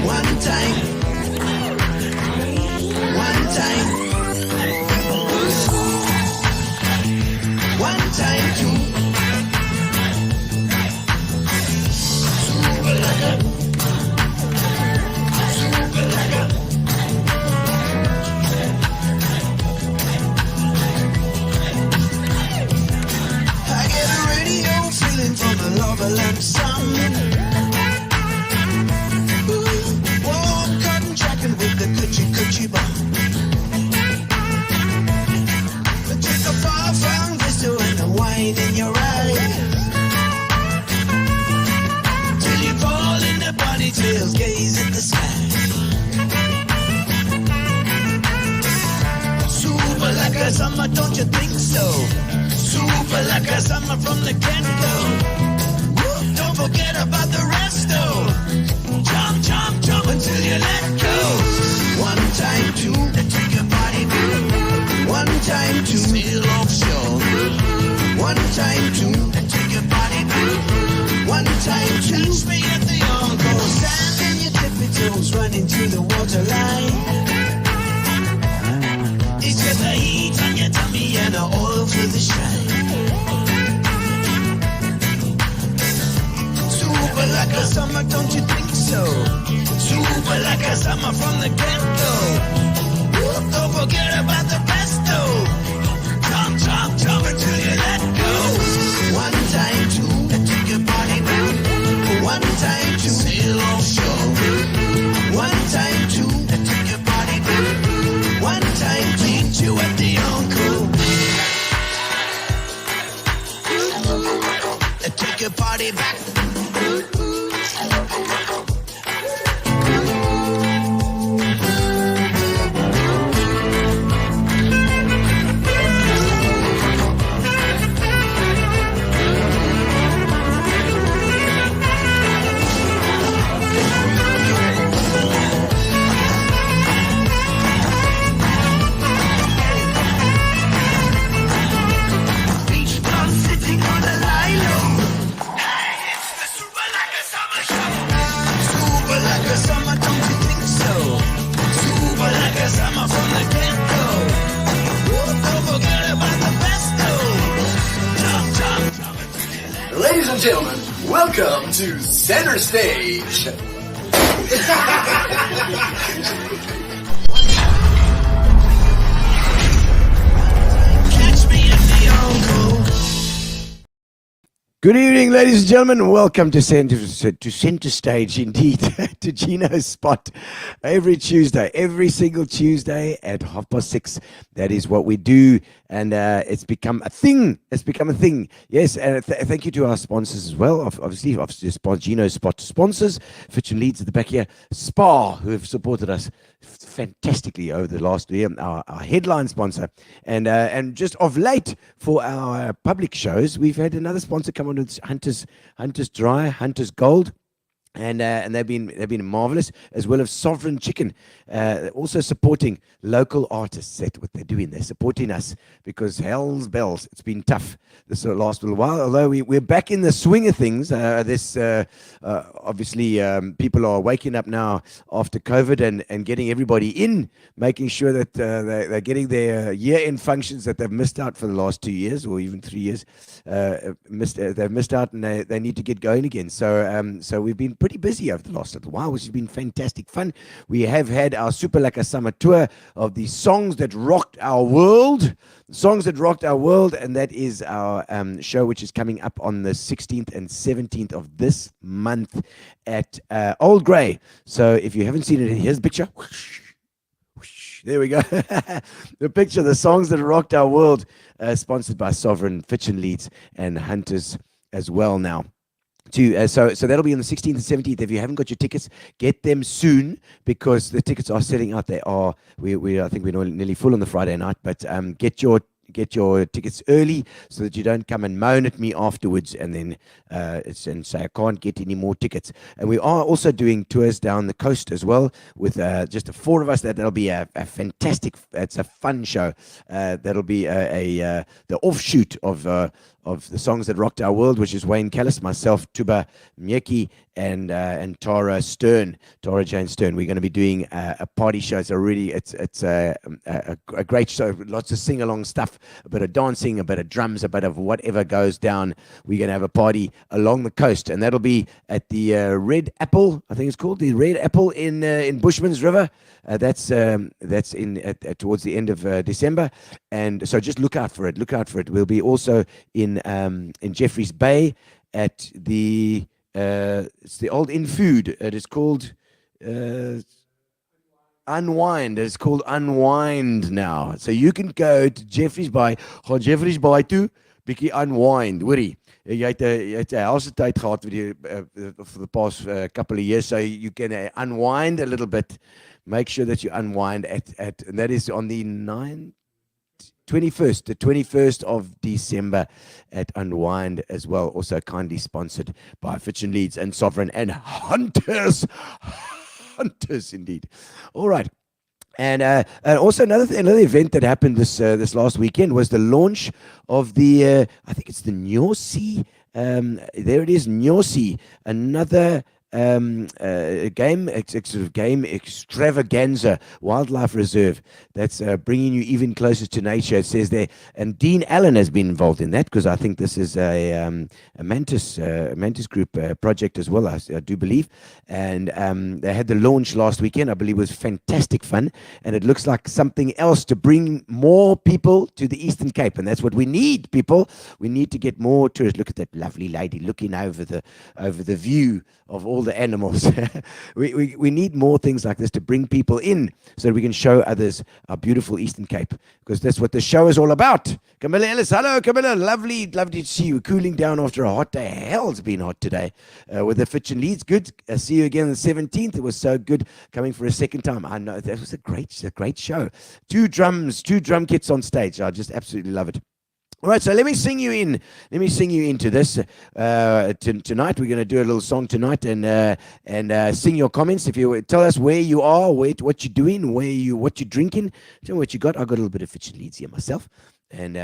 One time. One time. One time, two. Super laka. Super laka. I get a radio feeling from the love of lump sum. Walk on tracking with the coochie bum. Take a far from vista and the wine in your eyes. Till you fall in the ponytails, gaze at the sky. Super like a summer, don't you think so? Super like a summer from the get-go. Don't forget about the resto. Jump, jump, jump until you let go. One time, two, take your body blue. One time, two, sail offshore. One time, two, take your body blue. One time, two, touch me at the encore. Stand in your tippy toes, running to the waterline. It's just the heat on your tummy and the oil for the shine. Super like a summer, don't you think so? Super like a summer from the get-go. Don't forget about the pesto. Jump, jump, jump until you let go. One time, two, take your body back. One time, two, sail offshore. One time, two, take your body back. One time, meet you at the encore. Take your body back. Ladies and gentlemen, welcome to Center Stage. Catch me at the encore. Good evening, ladies and gentlemen. Welcome to Center Stage, indeed, to Gino's spot every Tuesday, every single Tuesday at 6:30. That is what we do, and it's become a thing. It's become a thing. Yes, and thank you to our sponsors as well. Obviously, Gino's spot sponsors, Fitch and Leeds at the back here, Spa, who have supported us fantastically over the last year, our headline sponsor, and just of late for our public shows, we've had another sponsor come on with Hunters Dry, Hunters Gold. And they've been marvelous, as well as Sovereign Chicken, also supporting local artists. That's what they're doing. They're supporting us because hell's bells, it's been tough this last little while. Although we're back in the swing of things. Obviously people are waking up now after COVID and getting everybody in, making sure that they're getting their year-end functions that they've missed out for the last 2 years or even 3 years. They've missed out, and they need to get going again. So we've been pretty busy over the last little while, which has been fantastic fun. We have had our Super Laka Summer Tour of the songs that rocked our world. And that is our show, which is coming up on the 16th and 17th of this month at Old Grey. So if you haven't seen it, here's the picture. There we go. The picture, the songs that rocked our world, sponsored by Sovereign, Fitch and Leeds, and Hunters as well now. So that'll be on the 16th and 17th. If you haven't got your tickets, get them soon, because the tickets are selling out. They are. I think we're nearly full on the Friday night, but get your tickets early so that you don't come and moan at me afterwards and then and say I can't get any more tickets. And we are also doing tours down the coast as well with just the four of us. That'll be a fantastic. It's a fun show. That'll be the offshoot of the songs that rocked our world, which is Wayne Callis, myself, Tuba Myeki, and Tara Jane Stern. We're going to be doing a party show. It's a great show. Lots of sing-along stuff, a bit of dancing, a bit of drums, a bit of whatever goes down. We're going to have a party along the coast, and that'll be at the Red Apple, I think it's called, the Red Apple in Bushman's River. That's in towards the end of December, and so just look out for it. We'll be also in Jeffreys Bay at the it's the Old Inn Food. It is called Unwind. It's called Unwind now. So you can go to Jeffreys Bay, gaan Jeffreys Bay toe, bietjie unwind, hoorie. Jy het 'n helse tyd gehad for the past couple of years, so you can unwind a little bit. Make sure that you unwind and that is on the 21st of December at Unwind as well. Also kindly sponsored by Fitch and Leeds and Sovereign and Hunters indeed. All right. And also another event that happened this last weekend was the launch of the I think it's the Nyosi. There it is, Nyosi, another game extravaganza wildlife reserve that's bringing you even closer to nature. It says there, and Dean Allen has been involved in that, because I think this is a Mantis Group project as well, I do believe. And they had the launch last weekend. I believe it was fantastic fun, and it looks like something else to bring more people to the Eastern Cape, and that's what we need, people. We need to get more tourists. Look at that lovely lady looking over the view of all the animals. we need more things like this to bring people in, so that we can show others our beautiful Eastern Cape, because that's what the show is all about. Camilla Ellis, hello Camilla, lovely to see you. Cooling down after a hot day. Hell, it's been hot today with the Fitch and Leeds. Good. See you again on the 17th. It was so good coming for a second time. I know that was a great show. Two drum kits on stage. I just absolutely love it. All right, so let me sing you into this tonight. We're going to do a little song tonight, and sing your comments. If you tell us where you are, what you're doing, what you're drinking, tell me what you got. I got a little bit of Fitch and Leeds here myself, and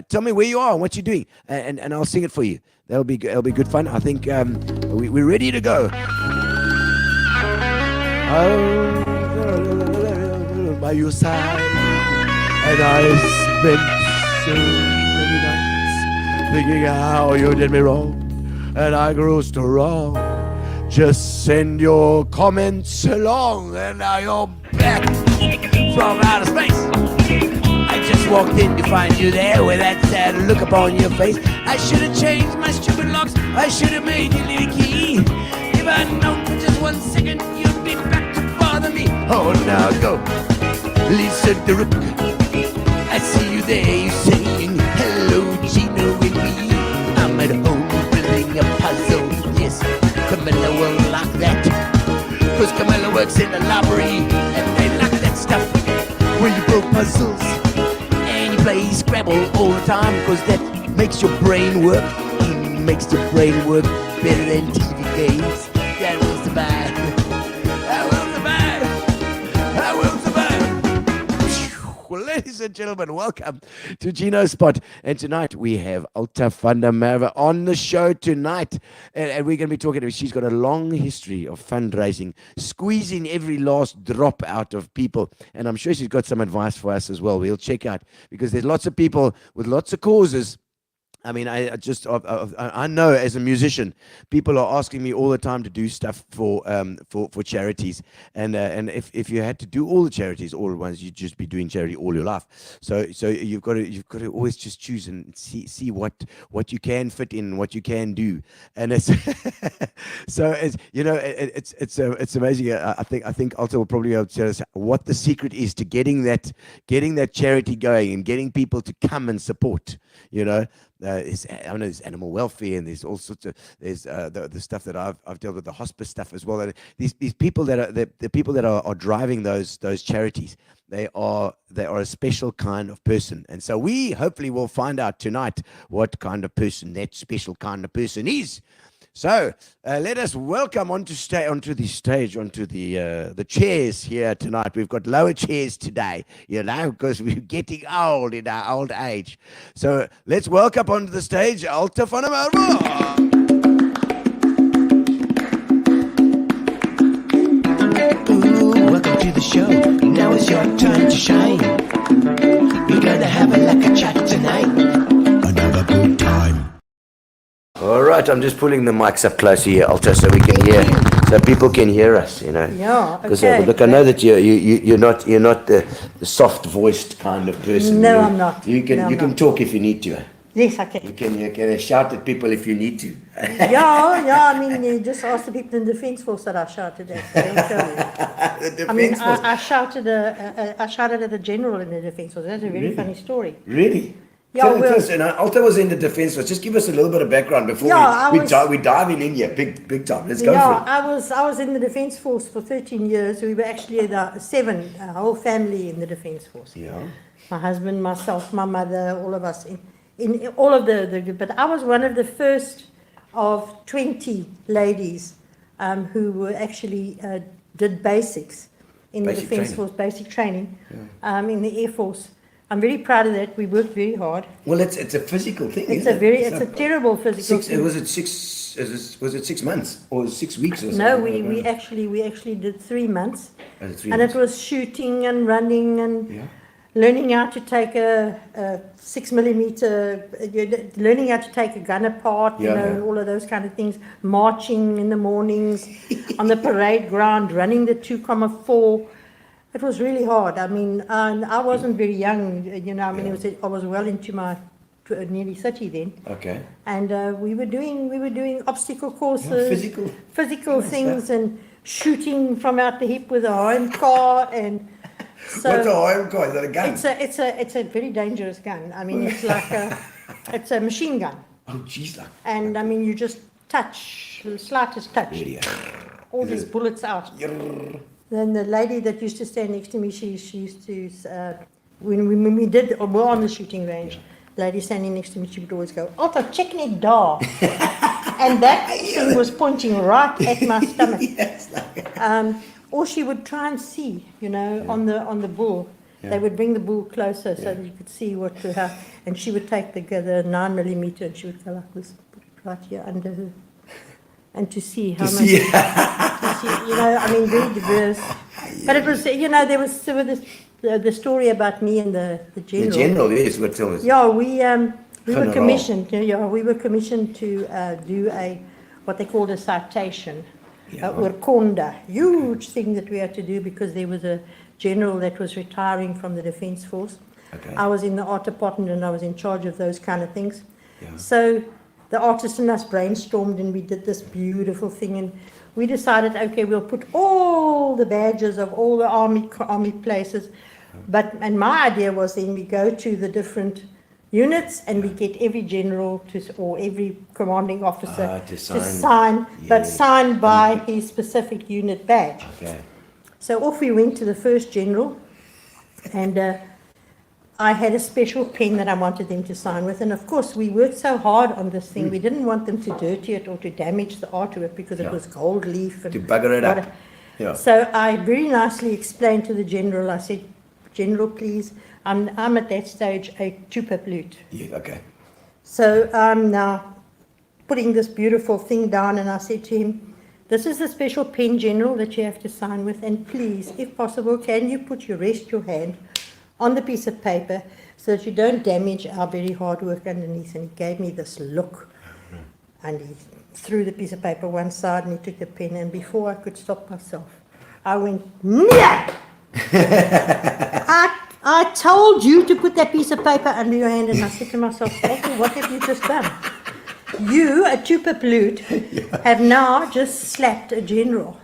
tell me where you are and what you're doing, and I'll sing it for you. It'll be good fun. I think we're ready to go. Oh, by your side, and I spent so many nights thinking how you did me wrong, and I grew strong. Just send your comments along, and now you're back from outer space. I just walked in to find you there with that sad look upon your face. I should have changed my stupid locks. I should have made you leave a key. If I'd known for just 1 second you'd be back to bother me. Oh, now go, Lisa the Rook. I see you there, you saying hello, Gino and me. I'm at home building a puzzle. Yes, Camilla will like that, 'cause Camilla works in the library, and they like that stuff where you build puzzles and you play Scrabble all the time, 'cause that makes your brain work. Makes your brain work better than TV games. That will survive. Well, ladies and gentlemen, welcome to Gino's Spot. And tonight we have Alta van der Merwe on the show tonight. And we're going to be talking to her. She's got a long history of fundraising, squeezing every last drop out of people. And I'm sure she's got some advice for us as well. We'll check out, because there's lots of people with lots of causes. I mean, I know as a musician, people are asking me all the time to do stuff for charities, and if you had to do all the charities all at once, you'd just be doing charity all your life. So you've got to always just choose and see what you can fit in, what you can do, and it's so it's amazing. I think Alta will probably be able to tell us what the secret is to getting that charity going and getting people to come and support. I know there's animal welfare, and there's all sorts of the stuff that I've dealt with, the hospice stuff as well. And these people that are the people that are driving those charities, they are a special kind of person, and so we hopefully will find out tonight what kind of person that special kind of person is. So let us welcome onto the chairs here tonight. We've got lower chairs today, because we're getting old in our old age. So let's welcome onto the stage Alta van Merwe. Welcome to the show. Now it's your time to shine. We're gonna have a chat tonight. Another good time. All right, I'm just pulling the mics up closer here, Alta, so we can hear, so people can hear us. Yeah, Because okay. look, I know that you're not the soft-voiced kind of person. No, I'm not. You can No, I'm you can not. talk if you need to. Yes, I can. You can shout at people if you need to. Yeah, I mean, you just ask the people in the Defence Force that I shouted at. They'll tell you. The I mean, Defence Force. I shouted at the general in the Defence Force. That's a very funny story. Really? Yeah, Tell well- us, Alta was in the Defence Force. Just give us a little bit of background before Yeah, we dive in here, big time. Let's go for Yeah, it. I was in the Defence Force for 13 years. We were actually the seven, our whole family in the Defence Force. Yeah. My husband, myself, my mother, all of us in all of the but I was one of the first of 20 ladies who were actually did basics in the Basic Defence training. Force, basic training in the Air Force. I'm very proud of that. We worked very hard. Well, it's a physical thing. It's isn't it's a terrible physical thing. Was it 6 months or 6 weeks or something? No, we actually did 3 months. Oh, 3 And months. it was shooting and running and Yeah. learning how to take a 6mm, learning how to take a gun apart, Yeah. all of those kind of things, marching in the mornings on the parade ground, running the 2,4. It was really hard. I mean, and I wasn't very young, I was well into my nearly 30 then. Okay. And we were doing obstacle courses, physical things, and shooting from out the hip with a home car, and so What's a home car? Is that a gun? it's a very dangerous gun. I mean, it's like it's a machine gun, Oh, jeez, like. and I mean you just touch, the slightest touch, Really? all these bullets out. Then the lady that used to stand next to me, she used to when we were on the shooting range. Lady standing next to me, she would always go, "Alta, check net daar," and that thing was pointing right at my stomach. Yes. Or she would try and see, on the bull. Yeah. They would bring the bull closer so that you could see what to have. And she would take the 9mm and she would go like this, put it right here under her, and to see how much. To see, I mean, very diverse. But it was, there was the story about me and the general. The general, yes, what tell us. Yeah, we were General. commissioned. Yeah, we were commissioned to do what they called a citation, urkonda, huge thing that we had to do because there was a general that was retiring from the Defence Force. Okay. I was in the art department and I was in charge of those kind of things. Yeah. So the artists and us brainstormed and we did this beautiful thing, and we decided, okay, we'll put all the badges of all the army places. And my idea was then we go to the different units and we get every general or every commanding officer to to sign. sign, but Yeah. signed by his specific unit badge. Okay. So off we went to the first general, and I had a special pen that I wanted them to sign with. And of course, we worked so hard on this thing, we didn't want them to dirty it or to damage the artwork because it was gold leaf. And To bugger it up. Yeah. So I very nicely explained to the general, I said, "General, please, I'm at that stage a tuba flute." Yeah, okay. So I'm now putting this beautiful thing down, and I said to him, "This is a special pen, General, that you have to sign with, and please, if possible, can you rest your hand on the piece of paper so that you don't damage our very hard work underneath?" And he gave me this look, and he threw the piece of paper one side, and he took the pen, and before I could stop myself, I went, "No! I told you to put that piece of paper under your hand," and I said to myself, "Walter, what have you just done? You, a tuba flute, have now just slapped a general.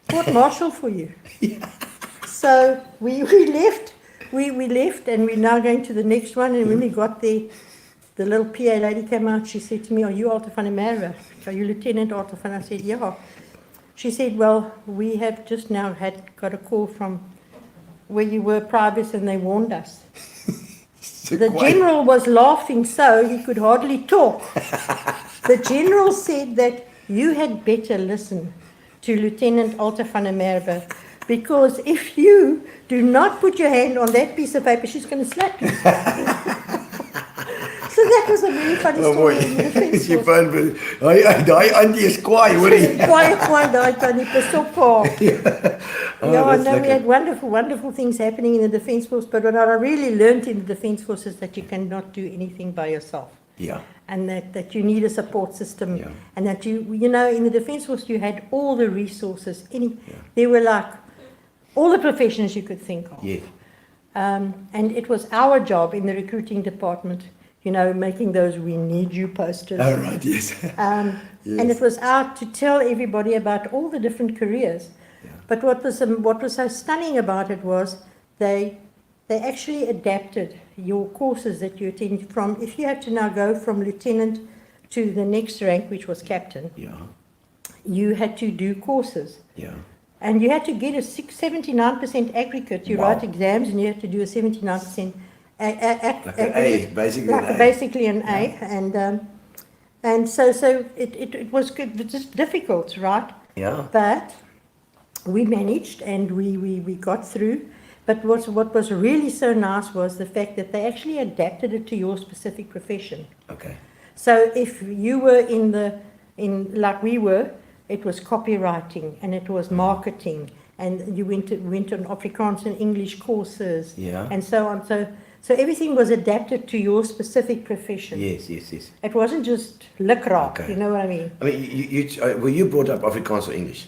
Court-martial for you." So we left. We left, and we're now going to the next one. And when we got there, the little PA lady came out. She said to me, "Are you Alta van Merwe? Are you Lieutenant Alta van?" I said, "Yeah." She said, "Well, we have just now got a call from where you were private, and they warned us." The general was laughing so he could hardly talk. The general said that you had better listen to Lieutenant Alta van der Merwe, because if you do not put your hand on that piece of paper, she's going to slap you. So that was a very funny story. In the defense Jy force. van daai auntie is kwaai, hoorie. Quiet, daai tannie, pas op haar. Oh, Yeah, that's no, we lekker. had wonderful things happening in the Defence Force, but what I really learned in the Defence Force is that you cannot do anything by yourself. Ja. And that you need a support system, Yeah. and that you know, in the Defence Force you had all the resources. There were like all the professions you could think of. Yeah. And it was our job in the recruiting department, you know, making those "we need you" posters. All right, yes. And it was out to tell everybody about all the different careers. Yeah. But what was so stunning about it was they actually adapted your courses that you attended from. If you had to now go from lieutenant to the next rank, which was captain, Ja. you had to do courses. Ja. And you had to get a 79% aggregate. You Wow. write exams and you had to do a 79% Like an A, aggregate. basically Like an A. basically an A. And so it was good. It was difficult, right? Ja. But we managed and we got through. But what was really so nice was the fact that they actually adapted it to your specific profession. Okay. So if you were like we were, it was copywriting and it was marketing, and you went on Afrikaans and English courses, Yeah. and so on. So everything was adapted to your specific profession. Yes. It wasn't just lukraak, Okay. you know what I mean? I mean, were you brought up Afrikaans or English?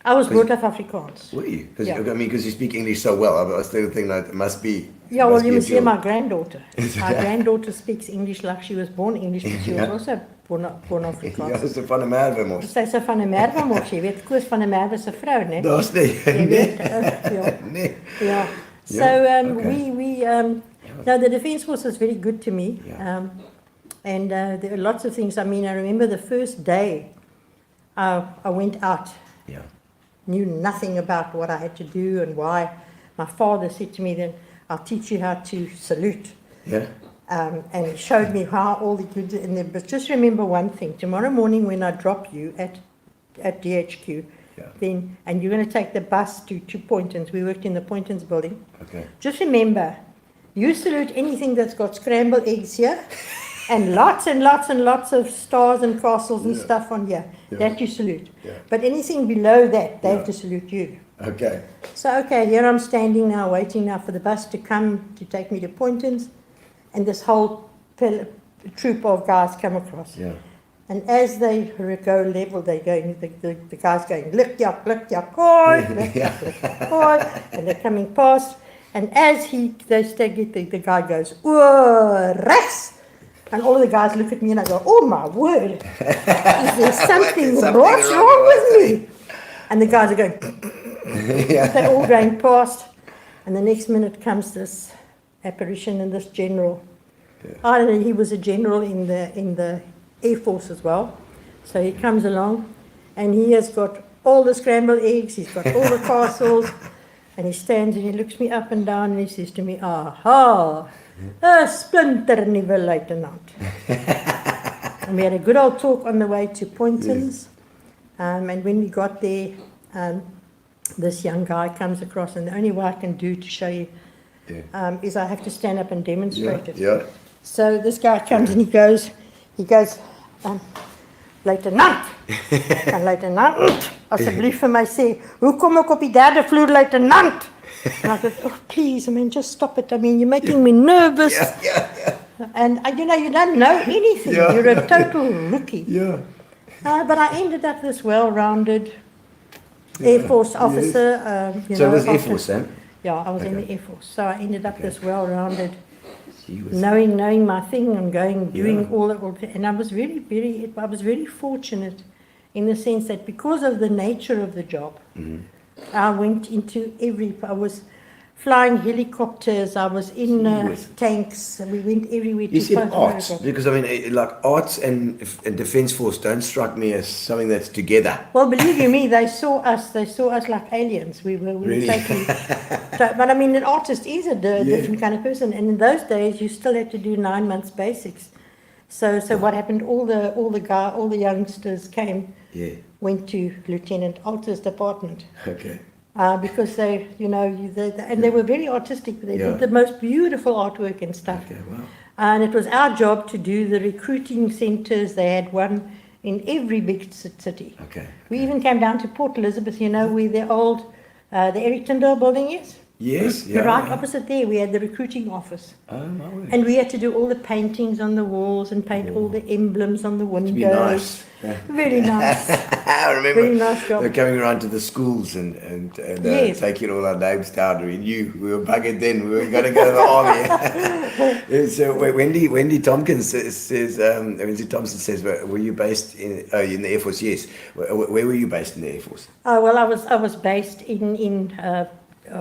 I was brought up Afrikaans. Were you? Because Yeah. I mean, because you speak English so well, I was thinking that it must be. Yeah, well, you must be hear a my granddaughter. My granddaughter speaks English like she was born English, but she was Yeah. also born Ja, Afrikaans. dis van 'n Merwe mos. Sy is van der Merwe mos, jy weet, Koos van der Merwe se vrou, né? Daar's nie. Jy weet, ja. Nee. Yeah. So Yeah, okay. no, the Defence Force was very good to me. Yeah. And there are lots of things. I mean, I remember the first day I went out, Ja. knew nothing about what I had to do and why. My father said to me then, "I'll teach you how to salute." Ja. And he showed me how all the good. But just remember one thing: tomorrow morning when I drop you at DHQ, Yeah. then and you're going to take the bus to Pointons. We worked in the Pointons building. Okay. Just remember, you salute anything that's got scrambled eggs here, and lots of stars and castles and Yeah. stuff on here. Yeah. That you salute. Yeah. But anything below that, they Yeah. have to salute you. Okay. So, okay, here I'm standing now, waiting now for the bus to come to take me to Pointons, and this whole troop of guys come across. Yeah. And as they go level, they go, the guys going, lick yak, hoi, lick yak, hoi, and they're coming past. And as the guy goes, oh, rechts. And all of the guys look at me and I go, oh my word, is there something what's wrong with me? And the guys are going, Yeah. they're all going past. And the next minute comes this apparition and this general. I don't know, he was a general in the Air Force as well. So he comes along and he has got all the scrambled eggs, he's got all the castles, and he stands and he looks me up and down and he says to me, aha, a splinter nuwe luitenant. And we had a good old talk on the way to Pointons. And when we got there, this young guy comes across, and the only way I can do to show you is I have to stand up and demonstrate it. Ja. So this guy comes and he goes, luitenant, kan luitenant asseblief vir my sê, hoe kom ek op die 3de vloer, luitenant? And I said, oh please, I mean, just stop it. I mean, you're making me nervous. Ja. And you don't know anything. Yeah. You're a total rookie. Ja. But I ended up this well-rounded Air Force officer. So it was Air after- Force then? Yeah, I was in Okay. the Air Force. So I ended up this well-rounded, She was. knowing my thing and doing Yeah. all the, and I was very fortunate in the sense that because of the nature of the job, I went into I was flying helicopters, I was in Yes. tanks, and we went everywhere You to said South arts, America. because I mean, like arts and Defence Force don't strike me as something that's together. Well, believe you me, they saw us like aliens. We were Really? totally. But I mean, an artist is a different kind of person, and in those days, you still had to do 9 months basics, So what happened? All the youngsters came, Yeah. went to Lieutenant Alta's department. Okay. Because they, and they were very artistic. They Yeah. did the most beautiful artwork and stuff. Okay. Wow. And it was our job to do the recruiting centres. They had one in every big city. Okay. We even came down to Port Elizabeth, where the old, the Eric Tyndale building is. Yes. Yeah. Right opposite there, we had the recruiting office. Oh my word. And we had to do all the paintings on the walls and paint all the emblems on the windows. To be nice. Yeah. Very nice. I remember Very nice job. we were coming around to the schools and Yes. taking all our names down. We knew we were buggered then. We were going to go to the army. So Wendy Tompkins says, Wendy Thompson says, were you based in the Air Force? Yes. Where were you based in the Air Force? Oh, well, I was based in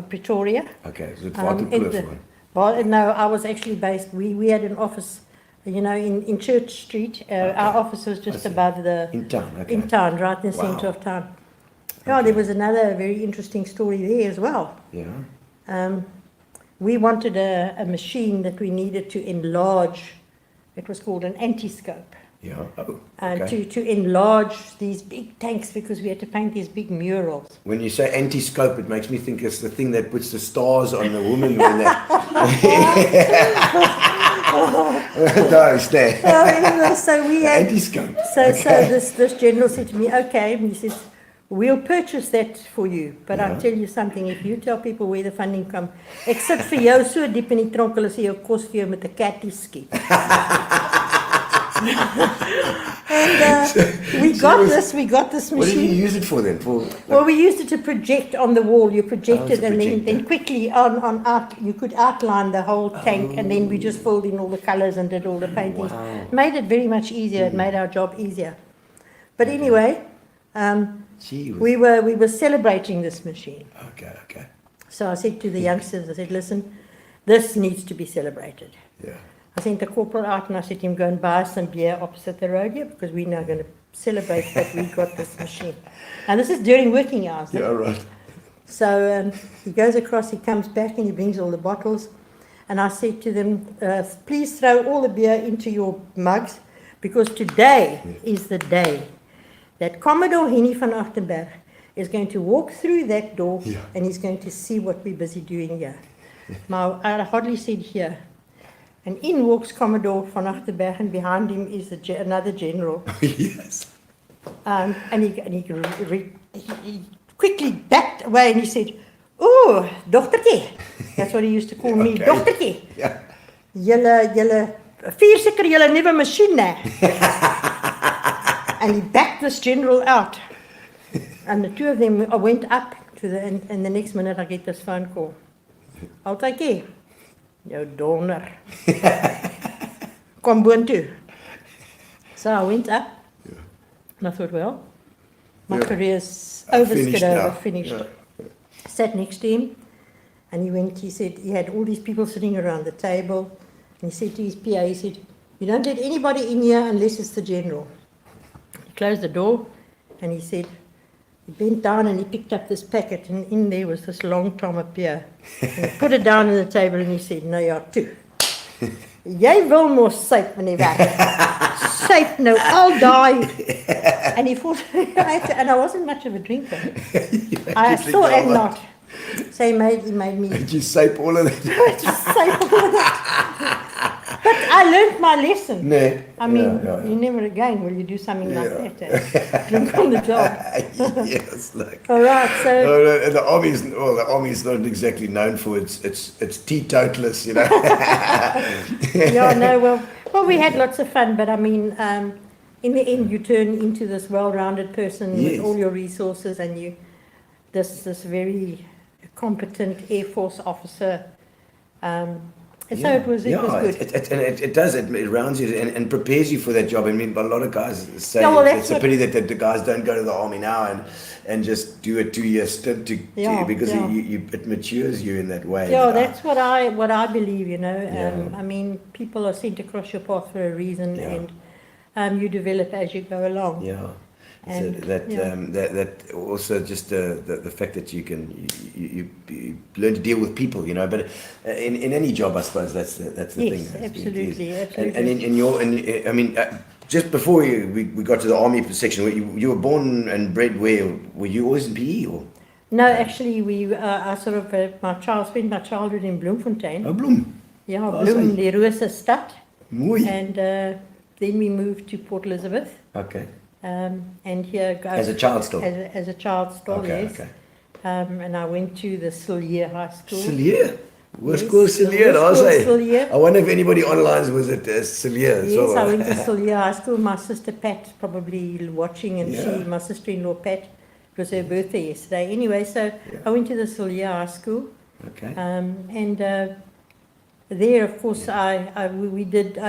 Pretoria. Okay. Was it Waterkloof one? Well, no, I was actually based. We had an office, in Church Street. Our office was just above the In town. Okay. in town, right in the centre of town. Yeah, there was another very interesting story there as well. Yeah. We wanted a machine that we needed to enlarge. It was called an anti-scope. Yeah. Oh. Okay. To enlarge these big tanks because we had to paint these big murals. When you say anti-scope, it makes me think it's the thing that puts the stars on the woman when they... No, stay. So we had Anti-scope. So this general said to me, okay, and he says, we'll purchase that for you, but I'll tell you something, if you tell people where the funding come, ek sit vir jou so diep in die tronk, hulle sê jou kos vir jou met 'n catty skiet. And we got this machine. What did you use it for then? Well, we used it to project on the wall. You projected, to and project, then quickly you could outline the whole tank, and then we just filled in all the colours and did all the paintings. Wow. Made it very much easier. It made our job easier. But anyway, we were celebrating this machine. Okay. So I said to the youngsters, I said, listen, this needs to be celebrated. Yeah. I sent the corporal out and I said to him, go and buy some beer opposite the road here because we're now going to celebrate that we got this machine. And this is during working hours. Yeah, right. So he goes across, he comes back and he brings all the bottles. And I said to them, please throw all the beer into your mugs because today is the day that Commodore Henny van Achterberg is going to walk through that door and he's going to see what we're busy doing here. Now, I hardly said here. And in walks Commodore van Achterberg, and behind him is another general. Yes. And he quickly backed away and he said, "Oh, dogtertjie." That's what he used to call me, Okay. dogtertjie. Yeah. Julle vier seker julle nuwe masjien nê. And he backed this general out. And the two of them went up to and the next minute I get this phone call. Altaatjie. Jou donder. Kom boontoe. So I went up. And I thought, well, my career's over, finished. Yeah. Sat next to him, and he said, he had all these people sitting around the table, and he said to his PA, he said, you don't let anybody in here unless it's the general. He closed the door, and he said, he bent down and he picked up this packet, and in there was this long tom of beer. And he put it down on the table, and he said, nou ja, toe. Jy wil mos syp, meneer Werk. Syp nou al daai. And he thought, and I wasn't much of a drinker. I still am not. So he made me. Did you sape all of that? Syp all of that. But I learned my lesson. No. I mean, you never again will you do something like that. Drink on the job. Yes, like. All right, so. The army's not exactly known for its teetotalers, you know. Yeah, no, well, we had lots of fun, but I mean, in the end, you turn into this well-rounded person with all your resources, and this very competent Air Force officer. So it was good. It does. It rounds you and prepares you for that job. I mean, a lot of guys say it's a pity that the guys don't go to the army now and just do a 2-year stint because it matures you in that way. Yeah, that's what I believe. You know, I mean, people are sent across your path for a reason, and you develop as you go along. Yeah. And, so that also just the fact that you can you learn to deal with people, you know. But in any job, I suppose that's the yes, thing. absolutely, absolutely. And in your I mean, just before we got to the army section, you were born and bred where? Were you always in PE or? No, actually, I sort of spent my childhood in Bloemfontein. Oh, Bloem. Yeah, Oh, Bloem, sorry. die Rose stad. Mooi. And then we moved to Port Elizabeth. Okay. And here As a child still? As a child still, Okay, yes. okay. And I went to the Sillier High School. Sillier? Where's Yes, school the Sillier? Westview Sillier. I wonder if anybody online was at Sillier. Yes, I went to Sillier High School. My sister Pat probably watching, and Yeah. my sister-in-law Pat, it was her birthday yesterday. Anyway, so I went to the Sillier High School. Okay. And there, of course, I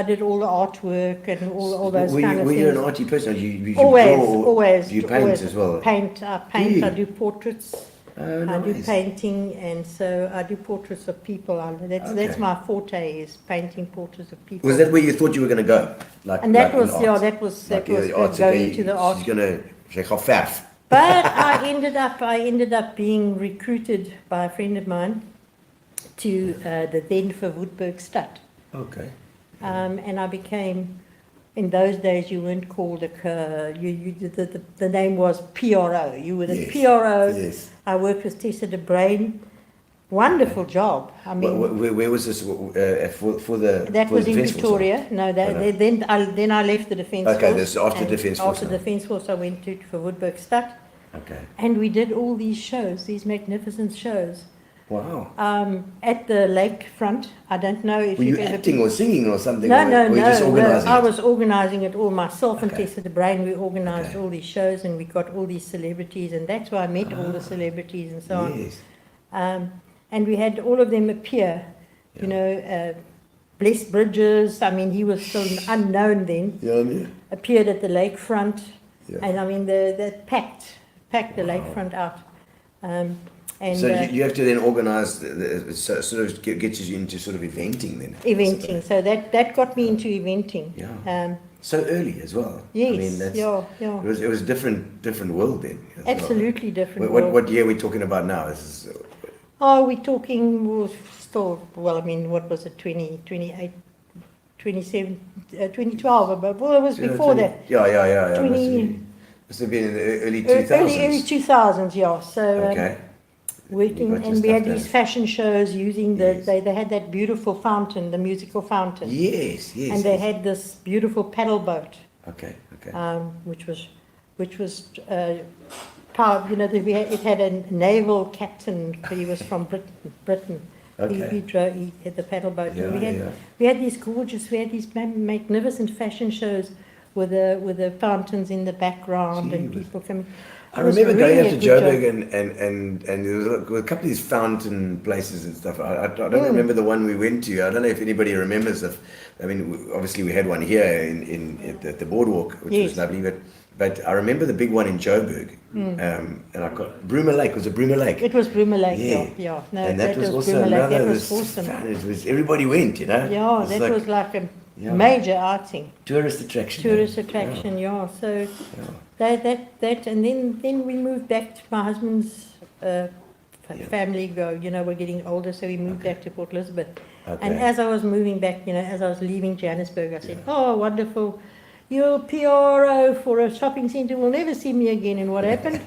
did all the artwork and all those kind of were things. you an arty person? You Always, draw, always. Do you paint always as well? Paint, I Do paint, you? I do portraits. Oh, I do nice. painting, and so I do portraits of people. That's Okay. my forte, is painting portraits of people. Was that where you thought you were going to go? Like, And that like in was, art? yeah, that was Like, the arts, going okay, to the art. She's going to say, "Ga verf." But I ended up being recruited by a friend of mine to the then Verwoerdburg Stad. Okay. And I became, in those days you weren't called the name was PRO. You were the Yes, PRO. yes. I worked with Tessa de Bruin. Wonderful job. I mean, Where was this for the? that for was the in Defence Force? Victoria. No, no. then I left the Defence Okay, Force. this is after and Defence Force After now. the Defence Force, I went to Verwoerdburg Stad. Okay. And we did all these shows, these magnificent shows. Wow. At the lakefront. I don't know if Were you you've ever acting or singing or something? No, or no, were you just no, organising I it? was organising it all myself, and Okay. Tessa de Bruin. We organised Okay. all these shows, and we got all these celebrities, and that's where I met all the celebrities and so Yes. on. And we had all of them appear. You know, Bless Bridges. I mean, he was still unknown then. Yeah, yeah. Appeared at the lakefront, Yeah. and I mean, the packed the lakefront out. And So you have to then organise, sort of get you into sort of eventing then. eventing. So that got me into eventing. Yeah. So early as well. Yes, I mean, that's, yeah, yeah. It was a different world then. as well. Absolutely different. What year are we talking about now? This is, Oh, we're talking still, well, I mean, what was it, 28, 27, 2012, but well, it was before that. Yeah. 20 Must have been in the early 2000s. Early 2000s, yeah. So Okay. working, You got your and we had stuff these done. fashion shows using Yes. they had that beautiful fountain, the musical fountain. Yes. And they had this beautiful paddle boat, Okay. which was powered, you know, it had a naval captain, he was from Britain. Okay. He had the paddle boat. Yeah, And we had these magnificent fashion shows with the fountains in the background and Gee, people coming. I It was remember going really up a to good Joburg job. and there was a couple of these fountain places and stuff. I don't remember the one we went to. I don't know if anybody remembers. I mean, obviously we had one here at the boardwalk, which Yes. was lovely. But I remember the big one in Joburg. And I got Broomer Lake. Was it Broomer Lake? It was Broomer Lake, Yeah. yeah. No, And that was also Broomer Lake. another. That was this awesome. fun. It was everybody went, you know. Yeah, It that was like a Yeah. major outing, tourist attraction. tourist attraction. Yeah. So that, and then we moved back to my husband's family. We're getting older, so we moved back to Port Elizabeth. Okay. And as I was moving back, as I was leaving Johannesburg, I said, "Oh, wonderful! You're PRO for a shopping centre. Will never see me again." And what happened?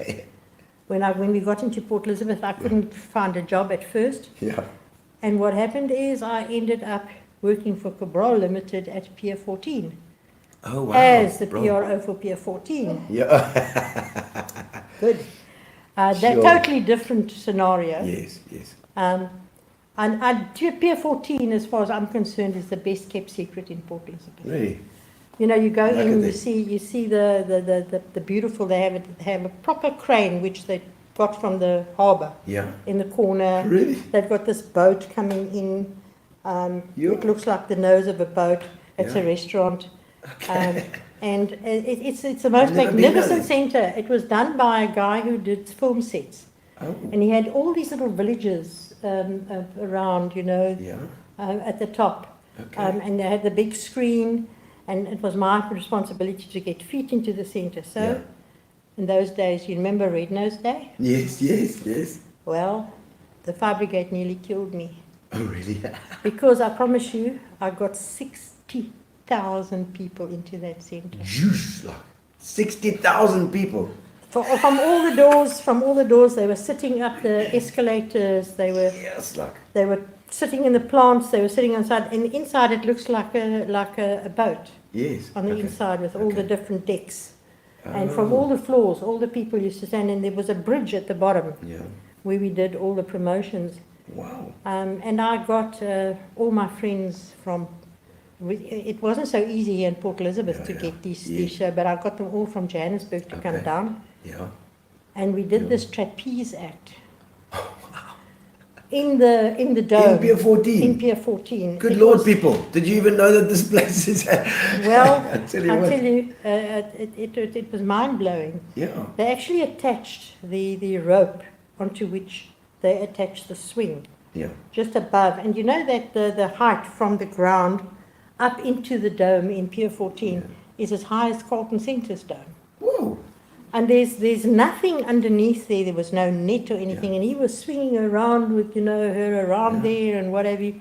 When we got into Port Elizabeth, I couldn't find a job at first. Yeah. And what happened is I ended up working for Cabral Limited at Pier 14 Oh wow. as the Bro. PRO for Pier 14. Yeah. Good. That Sure. totally different scenario. Yes. And Pier 14, as far as I'm concerned, is the best kept secret in Port Elizabeth. Really. You know, you go Look at in, you this. see the beautiful. They have a proper crane which they got from the harbour Yeah. in the corner. Really? They've got this boat coming in. Yeah. It looks like the nose of a boat. It's Yeah. a restaurant. And it's the most I've never been magnificent there. centre. It was done by a guy who did film sets. Oh. And he had all these little villages around, Yeah. at the top. Okay. And they had the big screen, and it was my responsibility to get feet into the centre. So in those days, you remember Red Nose Day? Yes, yes, yes. Well, the fire brigade nearly killed me. Oh, really? Because I promise you, I got 60,000 people into that centre. Juice, like 60,000 people. From all the doors, they were sitting up the escalators, they were Yes, like. they were sitting in the plants, they were sitting inside, and inside it looks like a boat Yes. on the okay. inside with all the different decks. And from all the floors, all the people used to stand, and there was a bridge at the bottom Yeah. where we did all the promotions. Wow. And I got all my friends from. It wasn't so easy here in Port Elizabeth to get these shows, but I got them all from Johannesburg to come down. Yeah. And we did this trapeze act in the dome. In Pier 14. In Pier 14. Good It Lord, was- people. Did you even know that this place is... Well, I tell you I what. tell you, it was mind blowing. Yeah. They actually attached the rope onto which they attached the swing Yeah. just above. And you know that the height from the ground up into the dome in Pier 14 is as high as Carlton Centre's dome. Whoa. And there's nothing underneath there. There was no net or anything. And he was swinging around with, her around there and what have you.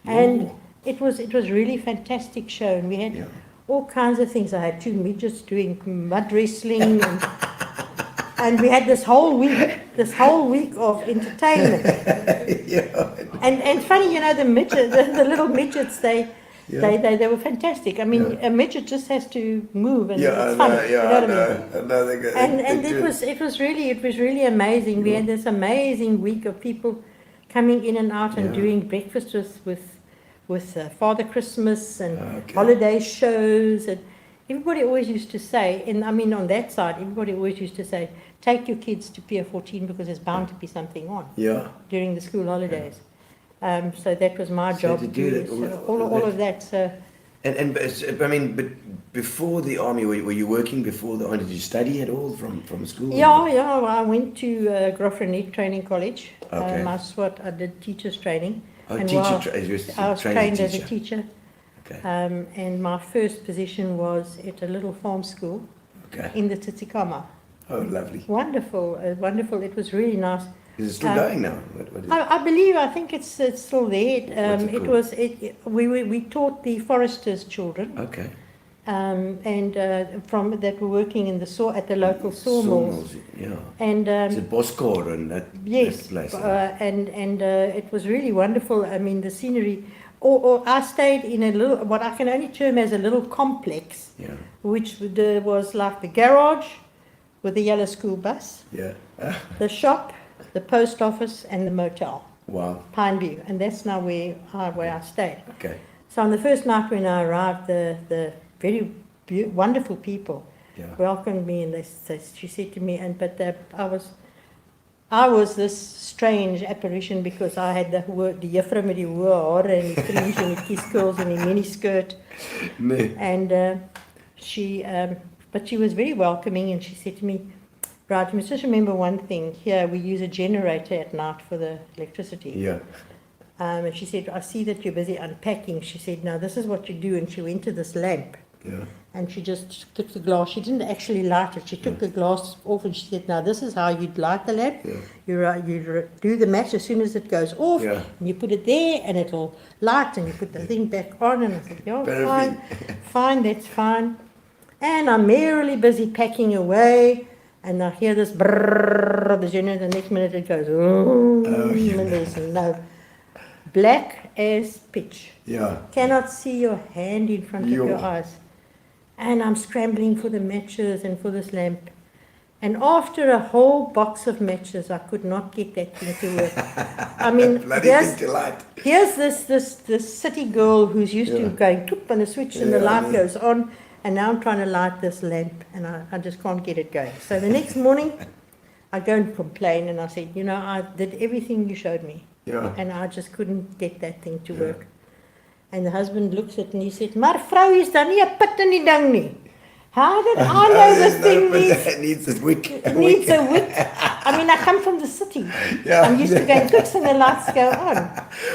And it was really fantastic show. And we had all kinds of things. I had two midgets doing mud wrestling. And we had this whole week of entertainment. And funny, the little midgets, they were fantastic. I mean, a midget just has to move, and it's fun. And it was really amazing. We had this amazing week of people coming in and out and doing breakfast with Father Christmas and holiday shows. And everybody always used to say, and I mean on that side, everybody always used to say, take your kids to Pier 14 because there's bound to be something on during the school holidays. So that was my job to do that, all of that. So. And I mean, but before the army, were you working before the army? Did you study at all from school? Yeah. I went to Grofrenet Training College. Okay. I did teachers training. Oh, And I was trained as a teacher. Okay. And my first position was at a little farm school in the Tsitsikamma. Oh, lovely. Wonderful. It was really nice. Is it still going now? What is it? I think it's still there. What's it called? We taught the foresters' children. Okay. From that were working in at the local sawmills. Yeah. And Is it Boskor and that yes, place? and it was really wonderful. I mean, the scenery. Or I stayed in a little, what I can only term as a little complex, which was like the garage with the yellow school bus, the shop, the post office, and the motel. Wow. Pine View, and that's now where I stayed. Okay. So on the first night when I arrived, the very wonderful people welcomed me, and she said to me, I was this strange apparition because I had die juffrou met die hoë hare en die fringe en die kieskeuls en die miniskirt. Nee. And but she was very welcoming, and she said to me, right, you must just remember one thing. Here we use a generator at night for the electricity. Yeah. And she said, I see that you're busy unpacking. She said, now this is what you do. And she went to this lamp. Yeah. And she just took the glass. She didn't actually light it. She took the glass off and she said, now this is how you'd light the lamp. Yeah. You do the match as soon as it goes off. Yeah. And you put it there and it'll light, and you put the thing back on. And I said, yeah, fine, that's fine. And I'm merrily busy packing away. And I hear this brrrr, the generator. The next minute it goes, and there's no black as pitch. Yeah. Cannot see your hand in front of your eyes. And I'm scrambling for the matches and for this lamp. And after a whole box of matches, I could not get that thing to work. I mean, here's this city girl who's used to going toop on the switch and the light goes on. And now I'm trying to light this lamp and I just can't get it going. So the next morning, I go and complain and I said, I did everything you showed me. Yeah. And I just couldn't get that thing to work. And the husband looks at me and he said, maar vrou, is daar nie 'n put in die ding nie? How did I know this thing needs a wick? It needs a wick. I mean, I come from the city. Yeah. I'm used to going clicks and the lights go on.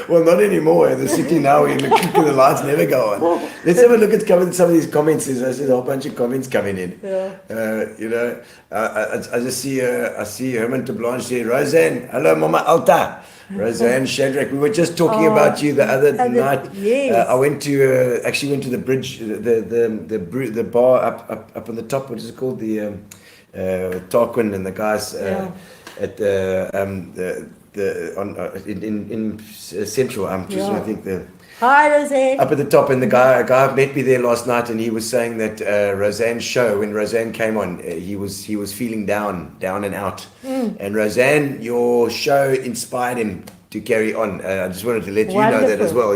Well, not anymore. In the city now, in the click and the lights never go on. Let's have a look at some of these comments. There's a whole bunch of comments coming in. Yeah. I just see I see Herman de Blanche there. Roseanne, hello, Mama Alta. Roseanne Shadrack. We were just talking about you the other night. Yes. I went to actually went to the bridge, the bar up on the top. What is it called? The Tarquin and the guys at in Central. I'm just I think the. Hi, Roseanne. Up at the top, and a guy met me there last night, and he was saying that Roseanne's show, when Roseanne came on, he was feeling down and out. And Roseanne, your show inspired him to carry on. I just wanted to let you know that as well.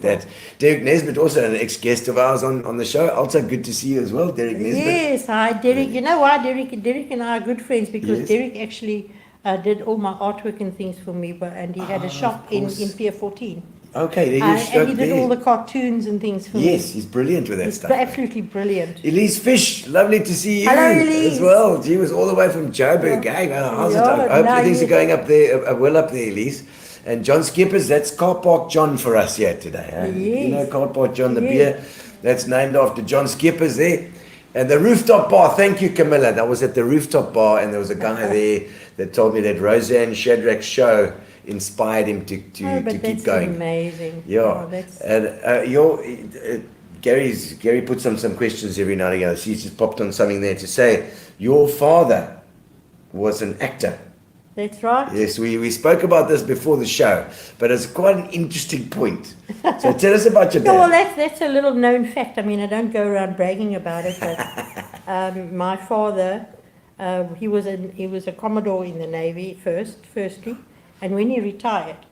That Derek Nesbitt, also an ex-guest of ours on the show. Also good to see you as well, Derek Nesbitt. Yes, hi, Derek. You know why Derek and I are good friends? Because Derek actually did all my artwork and things for me, and he had a shop in Pier 14. Okay, there you and he did all the cartoons and things for me. Yes, he's brilliant with that stuff. Absolutely brilliant. Elise Fish, lovely to see you. Hello, Elise. As well. She was all the way from Joburg. Gang. How's it? I hope things are going up there, well up there, Elise. And John Skippers, that's Car Park John for us here today. Huh? Yes. You know Car Park John, the beer, that's named after John Skippers there. And the rooftop bar, thank you, Camilla. That was at the rooftop bar, and there was a guy there that told me that Roseanne Shadrack's show inspired him to keep going. Amazing. Yeah. And Gary puts some questions every now and again. He's just popped on something there to say your father was an actor. That's right. Yes, we spoke about this before the show, but it's quite an interesting point. So tell us about your dad. Well, that's a little known fact. I mean, I don't go around bragging about it, but my father, he was a Commodore in the Navy firstly, and when he retired,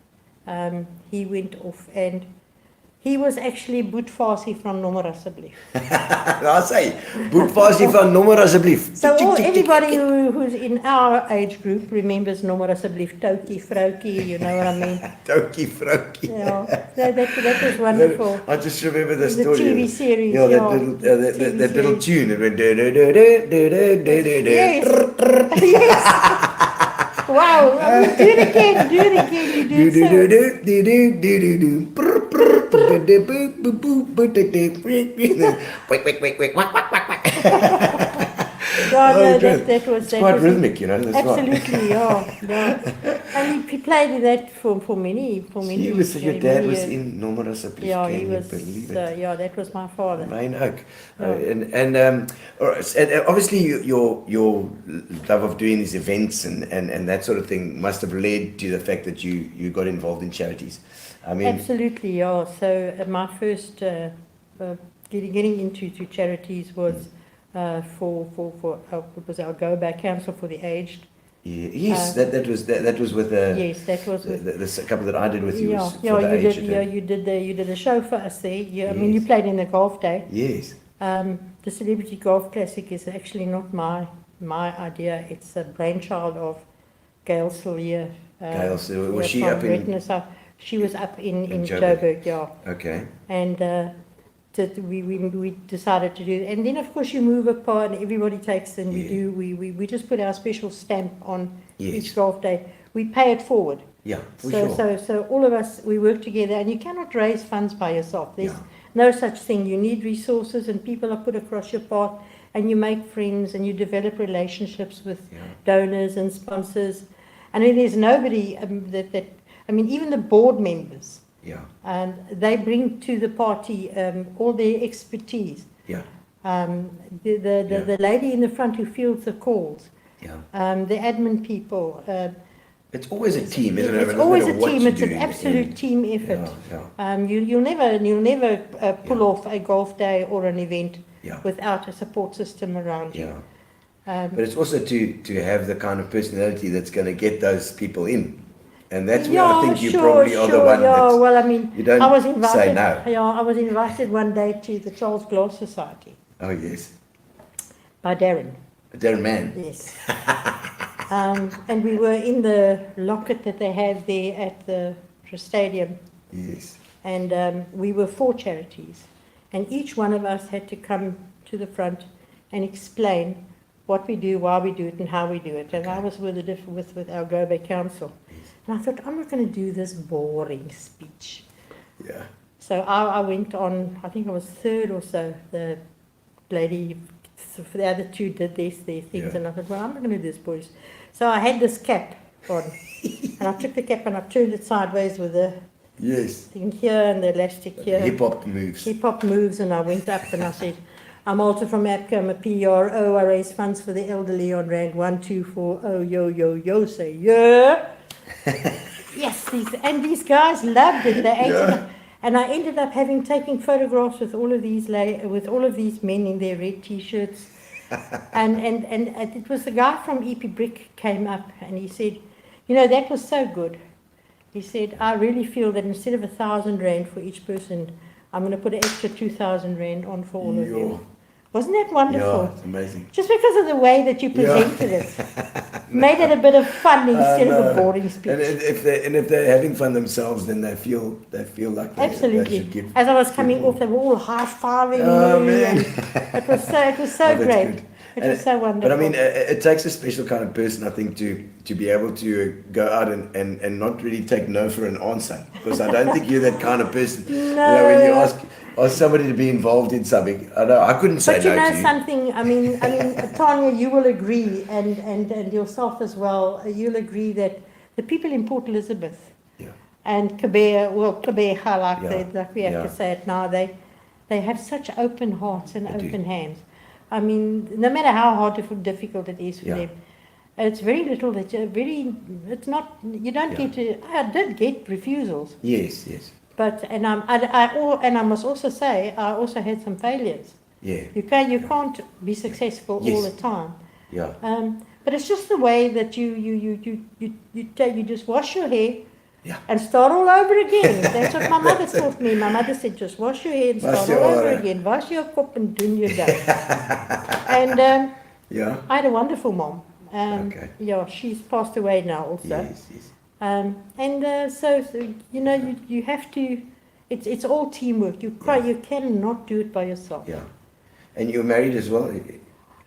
he went off and he was actually Boetfasie from Nommer asseblief. I say, Boetfasie van Nommer asseblief. So everybody who's in our age group remembers Nommer asseblief, Tokie, Vroukie, you know what I mean? Tokie, Vroukie. Yeah, that was wonderful. I just remember the story. The TV series. Yeah, that little tune. It went Yes. Yes. Wow, do it again, you do that was quite rhythmic, you know. Absolutely, yeah. And he played that for many. Your dad was in Nommer asseblief. Yeah, he was. Yeah, that was my father. Main Oak, and obviously your love of doing these events and that sort of thing must have led to the fact that you got involved in charities. I mean, absolutely, yeah. So my first getting into charities was for it was Algoa Bay Council for the aged. Yeah. Yes, that was with yes, that was with the couple that I did with you. You did a show for us there. I mean, you played in the golf day. Yes. The Celebrity Golf Classic is actually not my idea. It's a brainchild of Gail Sillier. Gail, so was she up in? She was up in Joburg, yeah. Okay. And we decided to do it. And then of course you move apart and everybody takes and we just put our special stamp on each golf day. We pay it forward. Yeah, so all of us, we work together, and you cannot raise funds by yourself. There's no such thing. You need resources, and people are put across your path, and you make friends and you develop relationships with donors and sponsors. I mean, there's nobody even the board members. And they bring to the party all their expertise. The lady in the front who fields the calls. The admin people. It's always a team, isn't it? It's always a team. It's an absolute team effort. You'll never pull off a golf day or an event without a support system around you. But it's also to have the kind of personality that's going to get those people in. And that's where I think you probably are the one well, I mean, you don't I was invited, say no. I was invited one day to the Charles Glass Society. Oh, yes. By Darren. Darren Mann. Yes. And we were in the locket that they have there at the stadium. Yes. And we were 4 charities. And each one of us had to come to the front and explain what we do, why we do it, and how we do it. And I was with Algoa Bay Council. And I thought, I'm not going to do this boring speech. Yeah. So I went on, I think I was third or so. The lady, for the other two did their things. Yeah. And I thought, well, I'm not going to do this, boys. So I had this cap on. And I took the cap and I turned it sideways with the Yes. thing here and the elastic here. Hip-hop moves. Hip-hop moves, and I went up and I said, I'm Alta from APCA, I'm a PRO, I raise funds for the elderly on Rand 1240, yo, yo, yo, say, yeah. Yes, these guys loved it, they ate it. And I ended up taking photographs with all of these men in their red t-shirts. and it was the guy from EP Brick came up and he said, you know, that was so good. He said, I really feel that instead of 1,000 Rand for each person, I'm going to put an extra 2,000 Rand on for all of you. Wasn't that wonderful? Yeah, it's amazing. Just because of the way that you presented it. Made it a bit of fun instead of a boring speech. And if they're having fun themselves, then they feel like they Absolutely. should give. As I was coming off, they were all high-fiving Oh, me. man. And it was so that's great. good. It was so wonderful. But I mean, it takes a special kind of person, I think, to be able to go out and not really take no for an answer. Because I don't think you're that kind of person. No. You know, when you ask somebody to be involved in something, I couldn't say But you no know to you. something, I mean, Tanya, you will agree, and yourself as well, you'll agree that the people in Port Elizabeth and Kabeja, like we have to say it now, they have such open hearts and open hands. I mean, no matter how hard or difficult it is for them, it's very little that it's not, you don't get to, I did get refusals. Yes. But, and I must also say, I also had some failures. Yeah. You can't be successful all the time. Yeah. But it's just the way that you just wash your hair Yeah. and start all over again. That's what my mother taught me. My mother said, just wash your hair and start all over again. Wash your cup and do your day. And Yeah. I had a wonderful mom. Okay. Yeah, she's passed away now also. Yes. So you know, you have to. It's all teamwork. You cannot do it by yourself. Yeah. And you're married as well?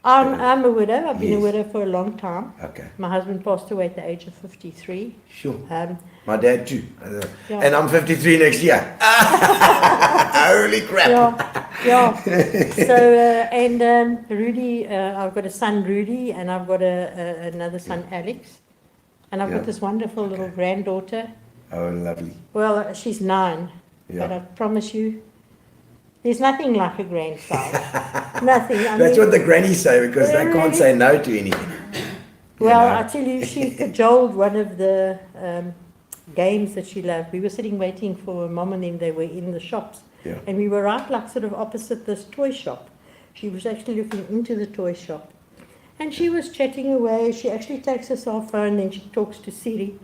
I'm a widow. I've been a Yes. widow for a long time. Okay. My husband passed away at the age of 53. Sure. Um, My dad too. Yeah. And I'm 53 next year. Holy crap. yeah. So Rudy, I've got a son Rudy, and I've got another son Alex, and I've got this wonderful little granddaughter. Oh, lovely. Well, she's 9, but I promise you, there's nothing like a grandchild. Nothing. That's what the grannies say, because they can't say no to anything. Well, You know? I tell you, she cajoled one of the games that she loved. We were sitting waiting for Mom and them. They were in the shops. Yeah. And we were right like sort of opposite this toy shop. She was actually looking into the toy shop. And she was chatting away. She actually takes her cell phone and she talks to Siri.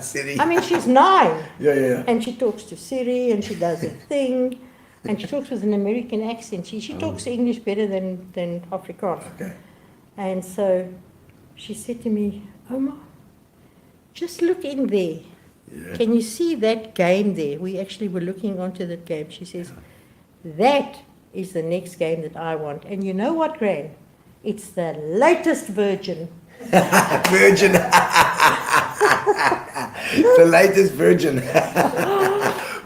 Siri. I mean, she's 9. Yeah. And she talks to Siri and she does her thing. And she talks with an American accent. She talks English better than Afrikaans. Okay. And so she said to me, Oma, just look in there. Yeah. Can you see that game there? We actually were looking onto that game. She says, that is the next game that I want. And you know what, Gran? It's the latest version. Virgin. The latest virgin.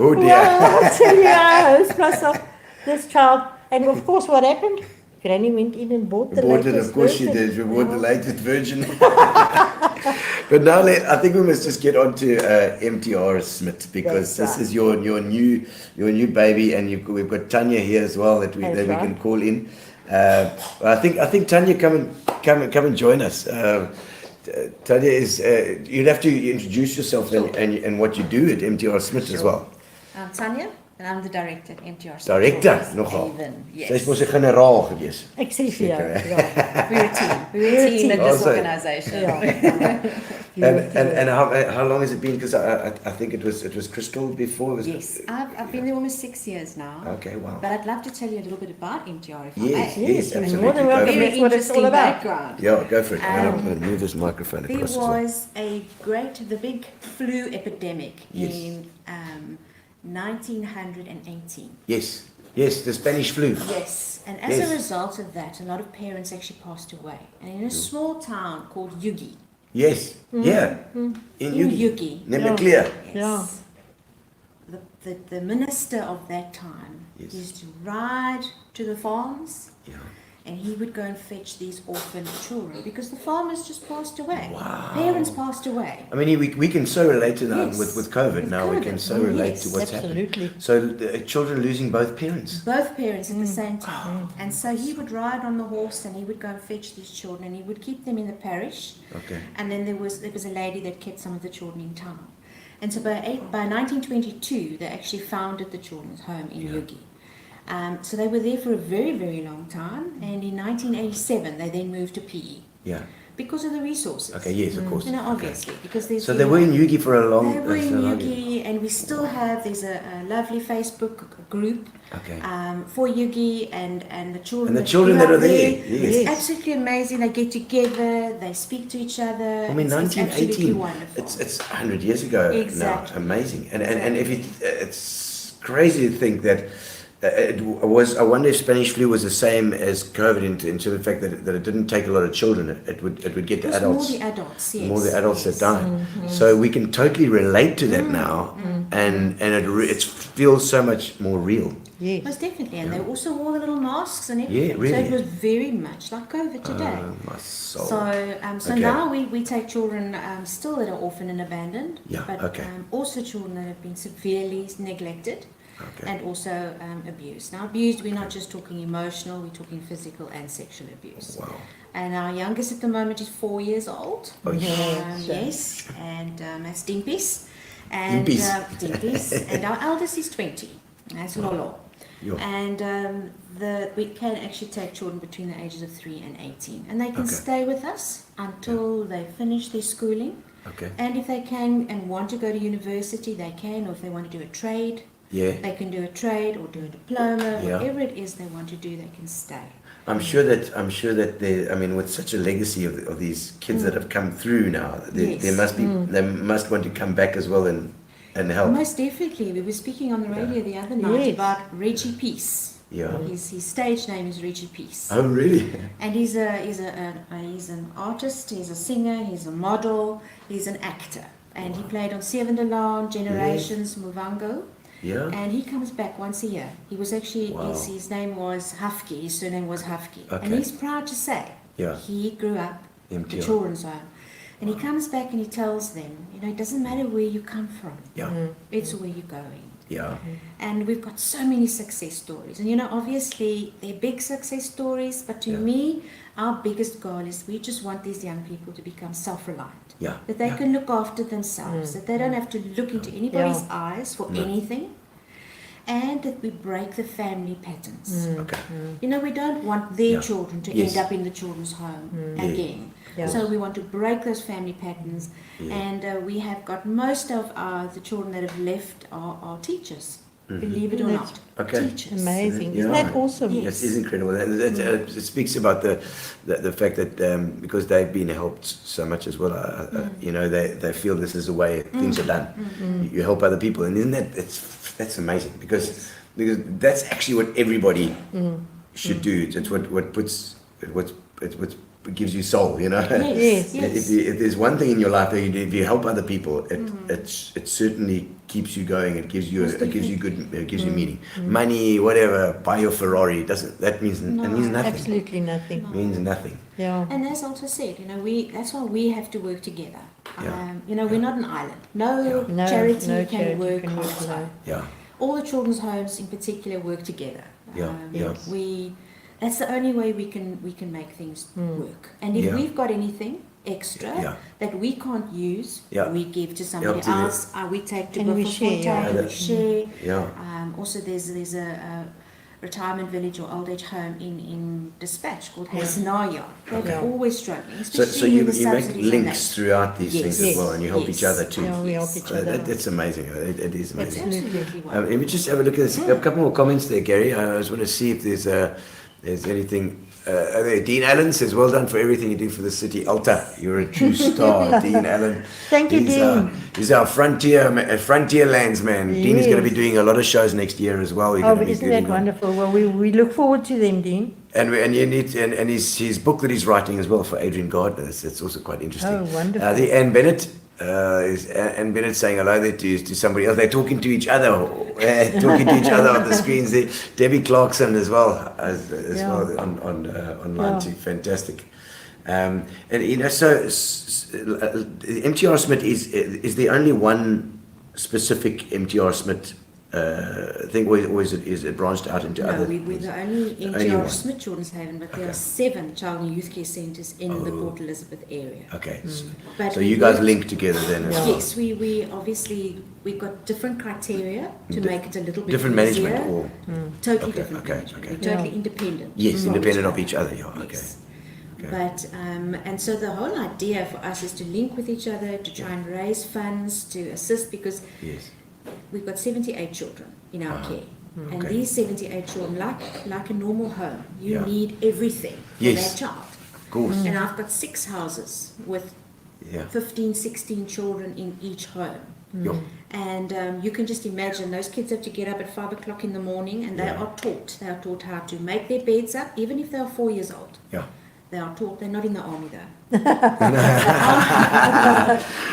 Oh dear. Well, I tell you, I host myself, this child. And of course, what happened? Granny went in and bought the latest version. Of course she did. We bought the latest version. But now I think we must just get on to MTR Smit, because That's this is your new baby, and we've got Tanya here as well that we can call in. I think Tanya, come and join us. Tanya is you'd have to introduce yourself and what you do at MTR Smit as well. I'm Tanya, and I'm the director at MTR Smit Director, Childrens nogal. Haven. Sy's Yes. mos 'n generaal gewees. Ek sê vir jou, Seker, ja. We're a team. We're a team in this Also- organisation. And how long has it been? Because I think it was Crystal before. Yes, I've been there almost 6 years now. Okay, wow. But I'd love to tell you a little bit about MTR if Yes, I may. yes, you're absolutely. more than Go welcome. for it. Very That's what it's all interesting about. background. Yeah, go for it. I'm going to move this microphone There across as well. was the big flu epidemic Yes. in 1918. Yes. Yes, the Spanish flu. Yes, and as Yes. a result of that, a lot of parents actually passed away. And in a small town called Yugi, Yes, yeah. In Yugi. Never clear. yes, the minister of that time Yes. used to ride to the farms, Yeah. and he would go and fetch these orphan children because the farmers just passed away. Wow. Parents passed away. I mean, we can so relate to now Yes, with COVID. with Now we can COVID, so relate yes, to what's absolutely. happening. So children losing both parents. Both parents at the same time. And so he would ride on the horse and he would go and fetch these children and he would keep them in the parish. Okay. And then there was a lady that kept some of the children in town. And so by 1922, they actually founded the children's home in Yugi. So they were there for a very, very long time. And in 1987, they then moved to PE Yeah. because of the resources. Okay. Yes, of course. You know, obviously, because there's. So they were in Yugi for a long. They were in so long- Yugi, and we still have. There's a lovely Facebook group Okay. for Yugi and the children. And the children that grew are up there, yes. It's absolutely amazing. They get together, they speak to each other. I mean, it's absolutely 1918. wonderful. It's 100 years ago Exactly. now. Amazing. And if it's crazy to think that it was. I wonder if Spanish flu was the same as COVID in terms of the fact that it didn't take a lot of children. It would get It the was adults. more the adults, yes. More the adults yes. that died. So we can totally relate to that now, and it feels so much more real. Yes. Most definitely, and they also wore the little masks and everything. Yeah, really. So it was very much like COVID today. Oh, my soul. So Okay. now we take children still that are orphaned and abandoned, Yeah, but okay. also children that have been severely neglected Okay. and also abused. Now abused, we're not just talking emotional, we're talking physical and sexual abuse. Wow. And our youngest at the moment is 4 years old. Oh, Yes, and that's Dimpies. And, Dimpies. Dimpies. And our eldest is 20. That's Lolo. Yo. And we can actually take children between the ages of 3 and 18. And they can Okay. stay with us until they finish their schooling. Okay. And if they can and want to go to university, they can. Or if they want to do a trade, Yeah. they can do a trade or do a diploma. Yeah. Whatever it is they want to do, they can stay. I'm sure that there. I mean, with such a legacy of these kids that have come through now, Yes. there must be. They must want to come back as well and help. Most definitely. We were speaking on the radio the other night Yes. about Reggie Peace. Yeah. His stage name is Reggie Peace. Oh, really? And he's an artist, he's a singer, he's a model, he's an actor. And he played on Seven de Laan, Generations, Muvango. Yeah. And he comes back once a year. He was actually, Wow. his name was Hafke, his surname was Hafke. Okay. And he's proud to say Yeah. he grew up in the MTR. children's home. And he comes back and he tells them, you know, it doesn't matter where you come from, Yeah. it's where you're going. Yeah. And we've got so many success stories. And you know, obviously, they're big success stories, but to Yeah. me, our biggest goal is we just want these young people to become self-reliant. Yeah. That they Yeah. can look after themselves, that they don't have to look into anybody's eyes for anything, and that we break the family patterns. Okay. You know, we don't want their Yeah. children to Yes. end up in the children's home again. Yeah. So we want to break those family patterns, and we have got most of the children that have left are teachers. Believe it or That's not, Okay. teachers. Amazing. Yeah. Isn't that awesome? Yes. It is incredible. And it speaks about the fact that because they've been helped so much as well. You know, they feel this is the way things are done. You help other people, and isn't that's amazing because that's actually what everybody should do. It's what gives you soul. You know. Yes, If, yes. if there's one thing in your life that if you help other people, it certainly keeps you going. It gives you meaning. Money, whatever, buy your Ferrari it means nothing. Absolutely nothing. It means nothing. Yeah. And as Alta said, you know, that's why we have to work together. Yeah. You know, we're not an island. No No charity no can charity work can on work its own. alone. Yeah. All the children's homes in particular work together. Yeah, yeah. That's the only way we can make things work. And if Yeah. we've got anything extra Yeah. that we can't use, Yeah. we give to somebody to the- else. We take to And we Bufferfontein, share, yeah. we share. Yeah. Also, there's a retirement village or old age home in Dispatch called Hasenaya. They're Okay. always struggling, So especially you with the make subsidies on links that. throughout these Yes. things as well, and you help Yes. each other too. Yeah, we help each other. That's amazing. It is It's amazing. absolutely wonderful. Let me just have a look at this. A couple more comments there, Gary. I just want to see if there's anything. Dean Allen says, "Well done for everything you do for the city, Alta. You're a true star, Dean Allen." Thank you, He's, Dean. He's our frontier landsman. Dean is going to be doing a lot of shows next year as well. Oh, but isn't that wonderful? Well, we look forward to them, Dean. And his book that he's writing as well for Adrian Gardner. It's also quite interesting. Oh, wonderful. Anne Bennett. Anne Bennett saying hello there to somebody else. They're talking to each other, on the screens there. Debbie Clarkson as well well online too. Fantastic. And so MTR Smit is the only one specific MTR Smit thing, or is it branched out into other? No, we're the only MTR Smit Childrens Haven, but there are 7 child and youth care centres in the Port Elizabeth area. Okay, But so you guys link together then as well? Yes, we obviously, we've got different criteria to make it a little bit different easier. management or Totally different okay, management. okay. We're totally independent. Yes, from independent of each other. Yeah, okay. Yes. But and so the whole idea for us is to link with each other, to try and raise funds, to assist, because Yes. we've got 78 children in our care. And Okay. these 78 children, like a normal home, you Yeah. need everything for Yes. that child. Of course. And I've got 6 houses with Yeah. 15, 16 children in each home. Yeah. And you can just imagine those kids have to get up at 5 o'clock in the morning, and they are taught how to make their beds up, even if they are 4 years old. Yeah. They are taught, they're not in the army though.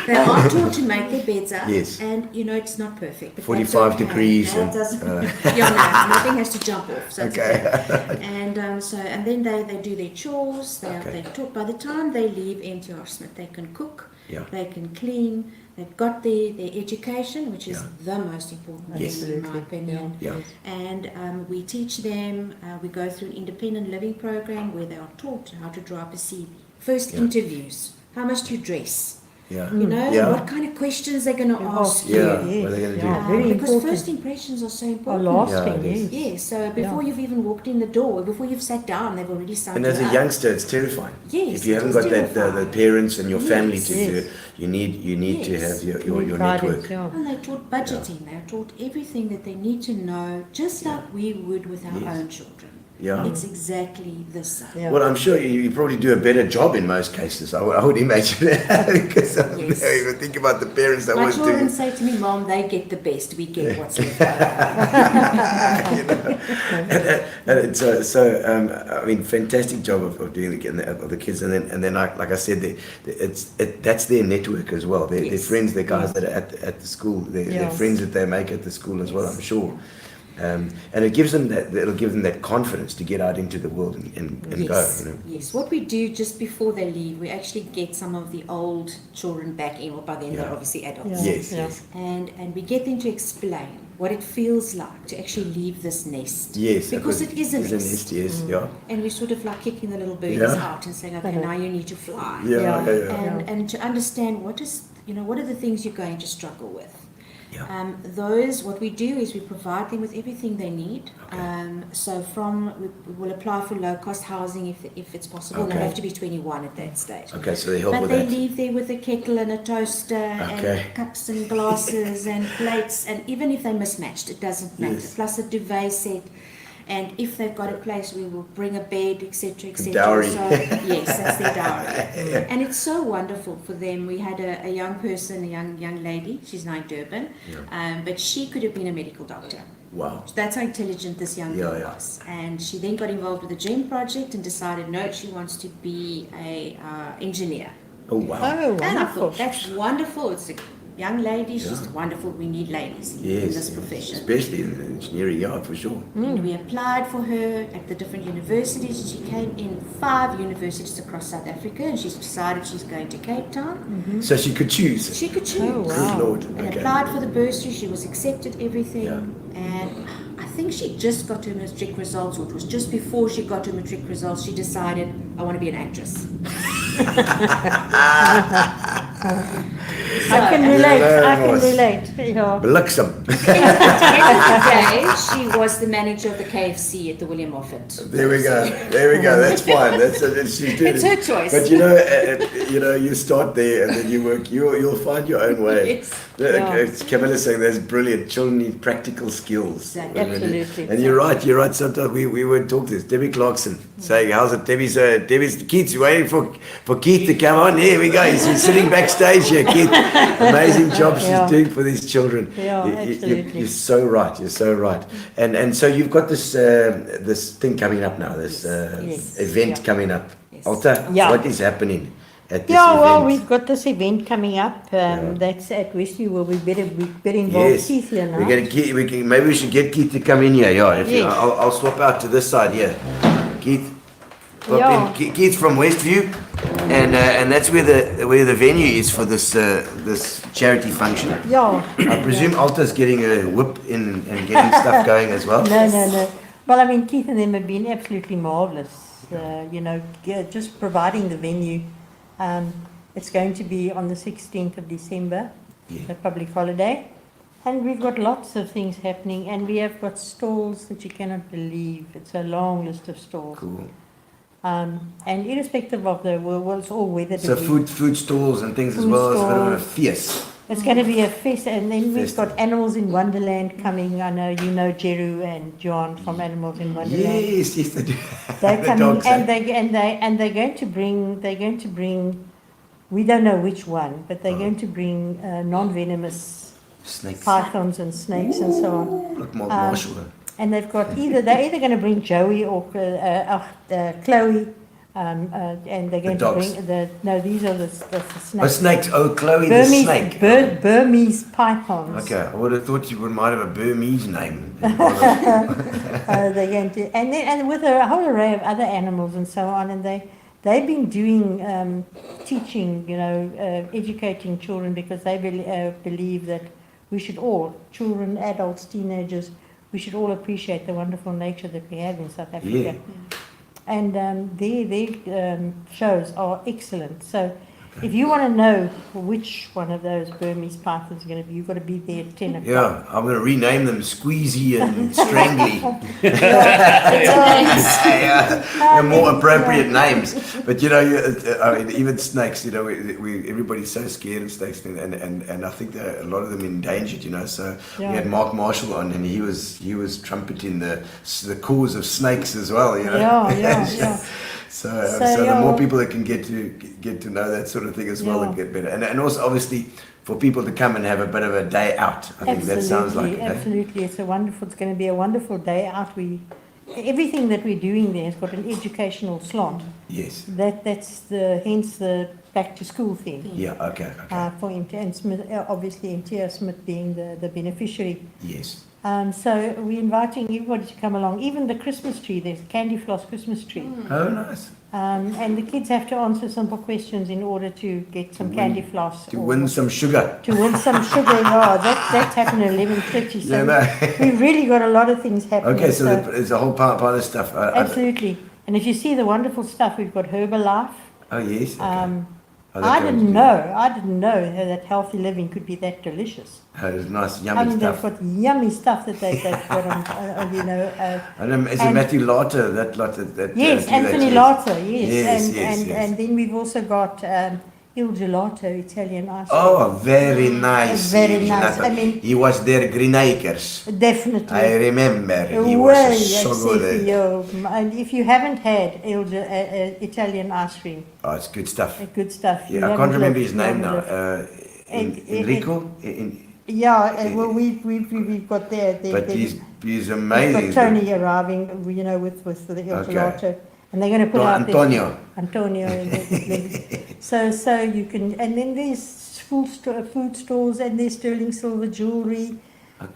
They are taught to make their beds up. Yes. And it's not perfect. But 45 that's okay. degrees That and, doesn't, no, nothing has to jump off. So it's Okay. okay. And then they do their chores. They're taught. By the time they leave MTR Smit, they can cook. Yeah. They can clean. They've got their education, which is the most important Yes. thing in my opinion. Yeah. And we teach them, we go through an independent living program where they are taught how to draw up a CV. First interviews, how much do you dress? Yeah. You what kind of questions they're going to ask you. Yeah. What are they going to do? Very Because important. first impressions are so Are important. lasting, Yeah, it is. yes. Yes, so before you've even walked in the door, before you've sat down, they've already signed And as you a up. youngster, it's terrifying. Yes, If you haven't it is got the terrifying. parents and your family Yes. to do it, you need to Yes. have your Guidance, network. yeah. And they're taught budgeting, they're taught everything that they need to know, just like we would with our own children. Yeah. It's exactly the same. Yeah. Well, I'm sure you probably do a better job in most cases. I would imagine because Yes. you think about the parents that My was children doing. say to me, Mom, they get the best, we get what's left over. And it's I mean, fantastic job of doing of the kids, and then like I said, that's their network as well. Their Yes. friends, their guys that are at the school, their Yes. friends that they make at the school as well. Yes. I'm sure. And it'll give them that confidence to get out into the world and Yes. go. Yes, what we do just before they leave, we actually get some of the old children back in, or by then they're obviously adults. Yeah. Yes, yes. And we get them to explain what it feels like to actually leave this nest. Yes, Because it is a it's nest. yes, yeah. And we're sort of like kicking the little birds Yeah. out and saying, okay, now you need to fly. Yeah. And to understand what are the things you're going to struggle with. Yeah. What we do is we provide them with everything they need. So we will apply for low cost housing if it's possible. Okay. They have to be 21 at that stage. Okay, so they help But with they that. leave there with a kettle and a toaster Okay. and cups and glasses and plates, and even if they're mismatched, it doesn't matter. Yes. Plus a duvet set. And if they've got a place, we will bring a bed, etc., etc. Dowry. So, yes, that's their dowry. And it's so wonderful for them. We had a young person, a young lady. She's now in Durban, but she could have been a medical doctor. Wow. So that's how intelligent this young girl was. And she then got involved with the GEM project and decided, no, she wants to be a engineer. Oh wow. Oh, And I wonderful. thought, that's wonderful. It's a young lady. She's wonderful. We need ladies in Yes, this profession. especially in the engineering yard for sure. And we applied for her at the different universities. She came in 5 universities across South Africa, and she's decided she's going to Cape Town. So she could choose. She could choose. Oh, wow. Good Lord. And Okay. applied for the bursary. She was accepted everything. Yeah. And I think she just got her matric results, or it was just before she got her matric results, she decided, I want to be an actress. I can relate. Very I can nice. relate. Yeah. Bliksem. At the end of the day, she was the manager of the KFC at the William Moffat. There we go. There we go. That's fine. She did It's it. her choice. But you start there and then you work. You'll find your own way. Yes. It's Camilla's saying that's brilliant. Children need practical skills. Exactly. Absolutely. And you're right. You're right. Sometimes we would talk to this. Debbie Clarkson saying, "How's it?" Debbie's Keith's waiting for Keith to come on. Here we go. He's sitting backstage here. Keith. Amazing job she's Yeah. doing for these children. Yeah, absolutely. You're so right. You're so right. And so you've got this this thing coming up now. This Yes. event Yeah. coming up. Yes. Alta, Yeah. what is happening at this Yeah, event? well, we've got this event coming up. That's at Westview. Where we better involve Yes, Keith here now. we're going to maybe we should get Keith to come in here. Yeah, if you, Yes. I'll swap out to this side here. Keith, pop Yeah. in. Keith from Westview, and that's where the venue is for this this charity function. Yeah. I presume Alta's getting a whip in and getting stuff going as well. No. Well, I mean, Keith and them have been absolutely marvellous. Just providing the venue. It's going to be on the 16th of December, Yeah. a public holiday. And we've got lots of things happening, and we have got stalls that you cannot believe. It's a long list of stalls. Cool. And irrespective of the, well, it's all weather. So degrees. food stalls and things as Food well. It's a bit of a stalls. fierce. It's going to be a fest, and then we've Festival. got Animals in Wonderland coming. I know you know Jeru and John from Animals in Wonderland. Yes, they do. They're The coming, dogs, and eh? they're going to bring. We don't know which one, but they're going to bring non-venomous Snakes. pythons and snakes and so on. Look, Marshall. And they've got they're either going to bring Joey or Chloe, and they're going to dogs. bring these are the snakes. Oh, snakes. Oh, Chloe the snake. Burmese pythons. Okay, I would have thought you might have a Burmese name. They're going to, and with a whole array of other animals and so on, and they've been doing teaching, educating children, because they believe that we should all, children, adults, teenagers, we should all appreciate the wonderful nature that we have in South Africa. Yeah. And their shows are excellent. So if you want to know which one of those Burmese pythons is going to be, you've got to be there at 10 o'clock. Yeah, I'm going to rename them Squeezy and Strangly. They're more appropriate names. But I mean, even snakes. We everybody's so scared of snakes, and I think that a lot of them endangered. So we had Mark Marshall on, and he was trumpeting the cause of snakes as well. Yeah. So the more people that can get to know that sort of thing as well, and get better, and also obviously for people to come and have a bit of a day out. I think that sounds like it. Absolutely, it's going to be a wonderful day out. Everything that we're doing there has got an educational slant. Yes. That's hence the back to school thing. Yeah. Okay. For MTR Smit, obviously MTR Smit being the beneficiary. Yes. So we're inviting everybody to come along. Even the Christmas tree, there's Candy Floss Christmas tree. Oh, nice. And the kids have to answer simple questions in order to get some candy floss. To win some sugar. To win some sugar. Oh, that's happened at 11:30. So we've really got a lot of things happening. Okay, so there's a whole pile of stuff. Absolutely. And if you see the wonderful stuff, we've got Herbalife. Oh, yes. Okay. I didn't know that healthy living could be that delicious. Oh, it's nice, yummy stuff. They've got yummy stuff that they've got on, and is it Matthew Lauter? That yes, Anthony Lauter, yes. And then we've also got Il Gelato, Italian ice cream. Oh, very nice. Very nice. I mean, he was there, Green Acres. Definitely. I remember. He Well, was so good. and if you haven't had Italian ice cream, Oh, it's good stuff. good stuff. Yeah, I can't remember his name now. Enrico? Well, we've got there. But he's We've amazing. got Tony arriving, with the Il Gelato. And they're going to put out Antonio. So you can, and then there's food stores, and there's sterling silver jewelry,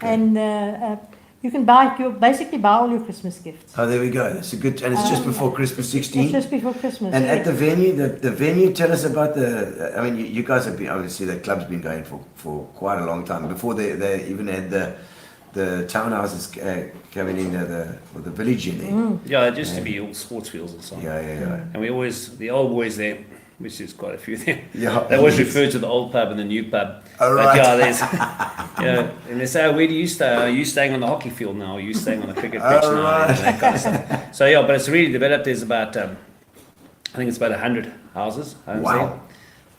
and you can basically buy all your Christmas gifts. Oh, there we go. That's a good, and it's just before Christmas 16. It's just before Christmas. And at the venue, the venue, tell us about I mean, you guys have been, obviously the club's been going for quite a long time. Before they even had the townhouses coming in, or the village in there. Yeah, it used to be all sports fields and so on. Yeah. And the old boys there, which is quite a few there, Yeah. they always refer to the old pub and the new pub. Oh, But right. yeah, there's, and they say, where do you stay? Are you staying on the hockey field now? Are you staying on the cricket pitch Oh, now? right. And that kind of stuff. So yeah, but it's really developed. There's about, I think it's about 100 houses. Wow.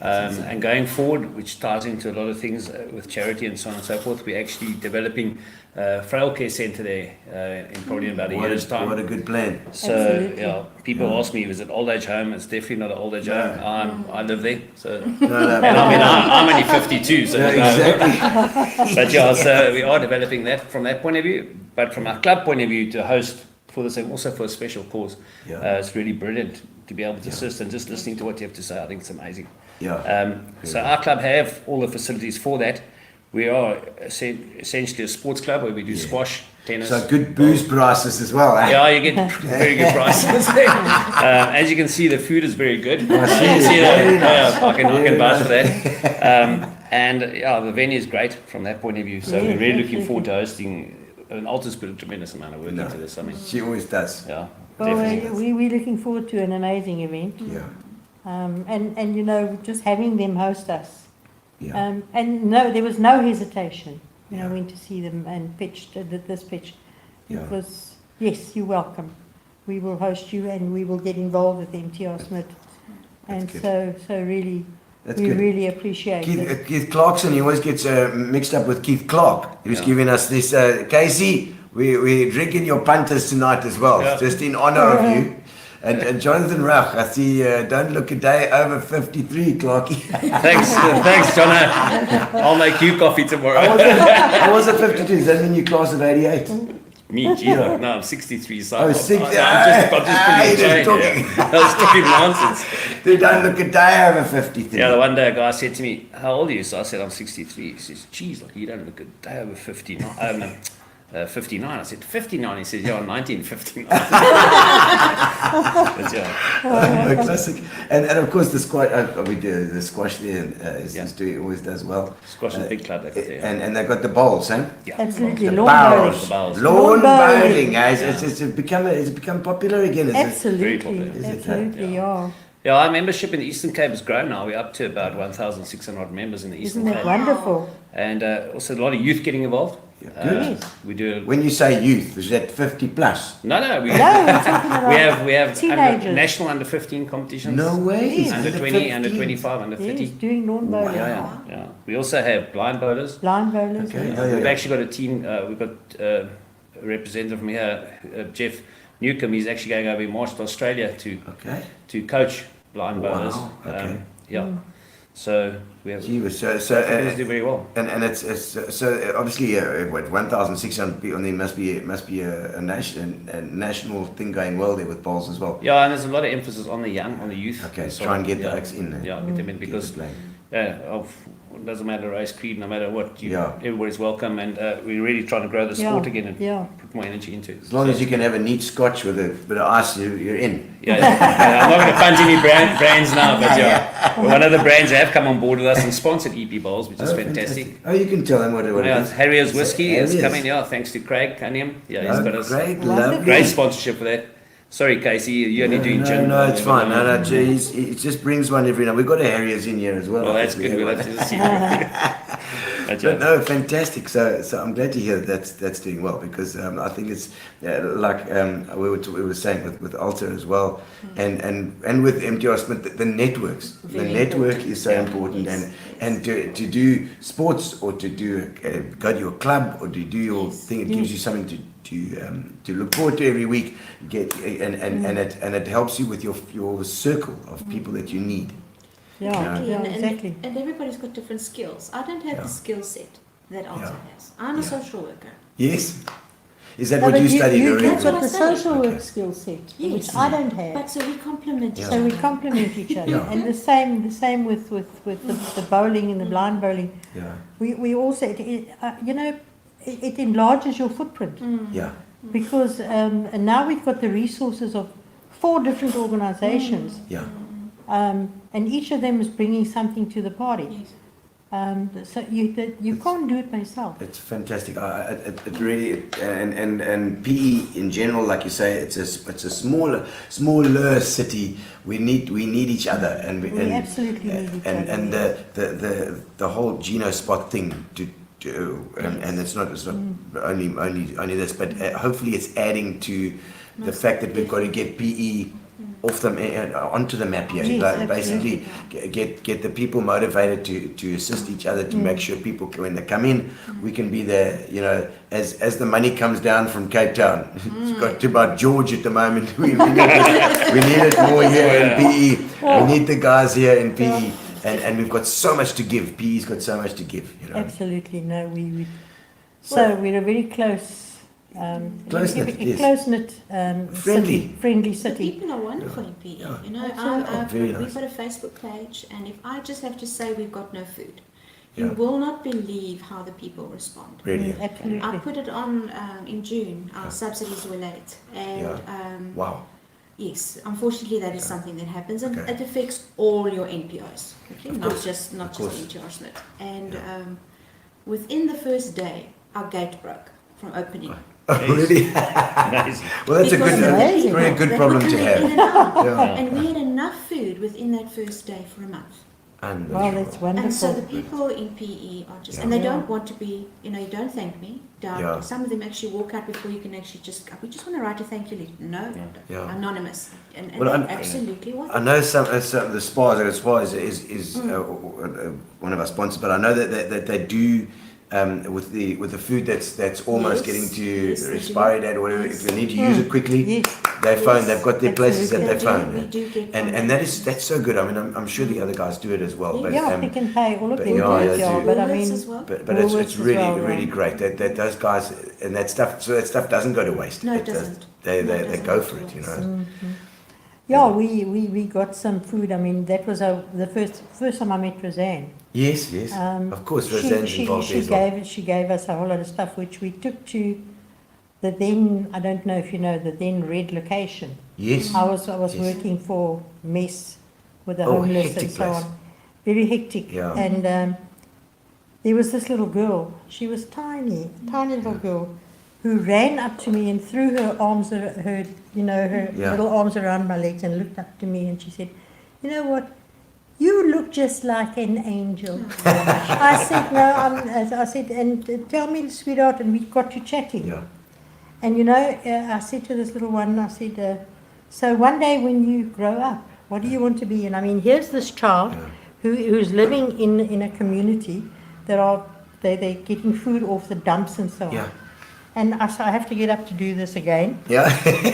And going forward, which ties into a lot of things with charity and so on and so forth, we're actually developing a frail care centre there in probably about a year's time. What a good plan. So Absolutely. yeah, people ask me, is it old age home? It's definitely not an old age home. I live there, so No, and I mean I'm only 52, so exactly. but yeah, so we are developing that from that point of view. But from our club point of view, to host for the same, also for a special cause, it's really brilliant to be able to assist and just listening to what you have to say. I think it's amazing. Yeah. So our club have all the facilities for that. We are essentially a sports club where we do squash, tennis. So good booze prices as well. Eh? Yeah, you get very good prices. As you can see, the food is very good. I see. I can vouch for that. And yeah, the venue is great from that point of view. So we're really looking forward to hosting. And Alta's put a tremendous amount of work into this. I mean, She always does. yeah, Well, definitely. we're looking forward to an amazing event. Yeah. And you know, just having them host us. Yeah. And no, there was no hesitation. You know, went to see them and pitched this pitch. Yeah. It was, yes, you're welcome. We will host you and we will get involved with MTR Smit. And good. so really, That's we good. really appreciate it. Keith Clarkson, he always gets mixed up with Keith Clark, who's giving us this. Casey, we're drinking your punters tonight as well, just in honour of you. And Jonathan Rauch, I see, don't look a day over 53, Clarky. Thanks, John. I'll make you coffee tomorrow. I was at 52, does that mean you class of 88? Me, Gino. No, I'm 63. So Oh, 60. I'm just pulling just chain, talking. I was talking nonsense. They don't look a day over 53. Yeah, the one day a guy said to me, "How old are you?" So I said, "I'm 63." He says, "Geez, like you don't look a day over 59." 59. I said, 59. He said, "Yeah, 1959." But yeah. Classic. And of course, the squash, we do the squash there always does well. Squash is a big club. And they've got the bowls, eh? Yeah. Absolutely, The lawn bowls. The bowls. Lawn bowling. bowling, guys. It's become popular again. Is it? Absolutely, popular. Is it, absolutely, yeah. Yeah, our membership in the Eastern Cape has grown now. We're up to about 1,600 members in the Eastern Isn't that Cape. wonderful? And also a lot of youth getting involved. Good. We do. When you say youth, is that 50 plus? No, No, we're talking about we have teenagers. national under 15 competitions. No way. Yes. Under 20, under 25, under 30. Yes, doing lawn bowling. Yeah. We also have blind bowlers. Blind bowlers. Okay. yeah. We've actually got a team. We've got a representative from here, Jeff Newcomb. He's actually going over in March to Australia to coach blind bowlers. Wow. Okay. So we have. Gee, so They do very well. and it's so obviously 1,600 people. And there must be a national thing going well there with bowls as well. Yeah, and there's a lot of emphasis on the young, on the youth. Okay, So, try and get the X in there. Yeah, get them in because it doesn't matter race, creed, no matter what. Everybody's welcome, and we're really trying to grow the sport again and put more energy into it. As long as you can have a neat scotch with a bit of ice, you're in. Yeah, I'm not going to punch any brands now, but one of the brands have come on board with us and sponsored EP Bowls, which is fantastic. Oh, you can tell them what it is. Harriers Whiskey is Harriers. coming, thanks to Craig Cunningham. Yeah, he's got us Great, great sponsorship for that. Sorry, Casey, you're only doing gin. No, it's fine. No, it just brings one every now. We've got a Harriers in here as well. Well, that's good. We'll have to see. But no, fantastic. So I'm glad to hear that's doing well because I think it's like we were saying with Alta as well, and with MTR Smit, the networks. The network is so important, and to do sports or to do go to your club or to do your thing, it gives you something to look forward to every week. And it helps you with your circle of people that you need. Exactly. And everybody's got different skills. I don't have the skill set that Alta has. I'm a social worker. Yes. Is that what you studied already? You've got the That's what I social studied. work skill set, Yes. which I don't have. But so we complement each So other. we complement each other, and the same with the bowling and the blind bowling. Yeah. We also it enlarges your footprint Yeah. because and now we've got the resources of 4 different organisations, Yeah. and each of them is bringing something to the party. Yes. So you can't do it by yourself. It's fantastic. It really and PE in general, like you say, it's a smaller city. We need each other, and We absolutely need each other. and the whole Gino spot thing and it's not only this, but hopefully it's adding to the fact that we've got to get PE off them onto the map here. Yes, Like, basically, get the people motivated to assist each other to make sure people, when they come in, we can be there. You know, as the money comes down from Cape Town, it's got to about George at the moment. We need it more here in PE. We need the guys here in PE, and we've got so much to give. PE's got so much to give. You know, Absolutely, no, so we're a very close. Close-knit, yes. Close-knit, friendly The city. people are wonderful in PE. You know, Very we've nice. got a Facebook page, and if I just have to say we've got no food, you Yeah. will not believe how the people respond. Really. Absolutely. I put it on in June. Our subsidies were late, and Wow. yes, unfortunately, that is something that happens, and Okay. it affects all your NPOs. Okay, Of not course, just of course. MTR Smit. And within the first day, our gate broke from opening. Oh, really? Amazing. Well, that's Because a amazing. very good They problem couldn't to let have. in and out. Yeah. And we had enough food within that first day for a month. Unbelievable. Wow, that's wonderful. And so the people in PE are just, and they don't want to be, you know, you don't thank me. Yeah. Some of them actually walk out before you can actually we just want to write a thank you letter. No, Yeah. anonymous. And Well, they absolutely want I know some the spas. The spa is one of our sponsors, but I know that they do with the food that's almost Yes, getting to yes, they expiry do. date or whatever. Yes. If they need to use it quickly, Yes. they phone. They've got their places that they Absolutely. phone. We do get And that's so good. I mean, I'm sure the other guys do it as well. But Yeah, Pick and Pay, all of but them yeah, do, they do. but I Woolworths mean, as well. But Woolworths it's as really well, really yeah. great that those guys and that stuff doesn't go to waste. No, it doesn't. They No, it they doesn't go go for to it, you waste. know. yeah, we got some food. I mean, that was the first time I met Roseanne. Yes, of course, Roseanne's involved there as well. She gave us a whole lot of stuff, which we took to the then, I don't know if you know, the then Red location. Yes. I was Yes. working for Mess with the Oh, homeless hectic and so place. on. Very hectic. Yeah. And there was this little girl. She was tiny little girl, who ran up to me and threw her arms, her Yeah. little arms around my legs and looked up to me and she said, "You know what? You look just like an angel." I said, "No," I said, "and tell me, sweetheart," and we got to chatting. Yeah. And you know, I said to this little one, I said, "So one day when you grow up, what do you want to be?" And I mean, here's this child who's living in a community that they're getting food off the dumps and so on. Yeah. And I said, "I have to get up to do this again." Yeah.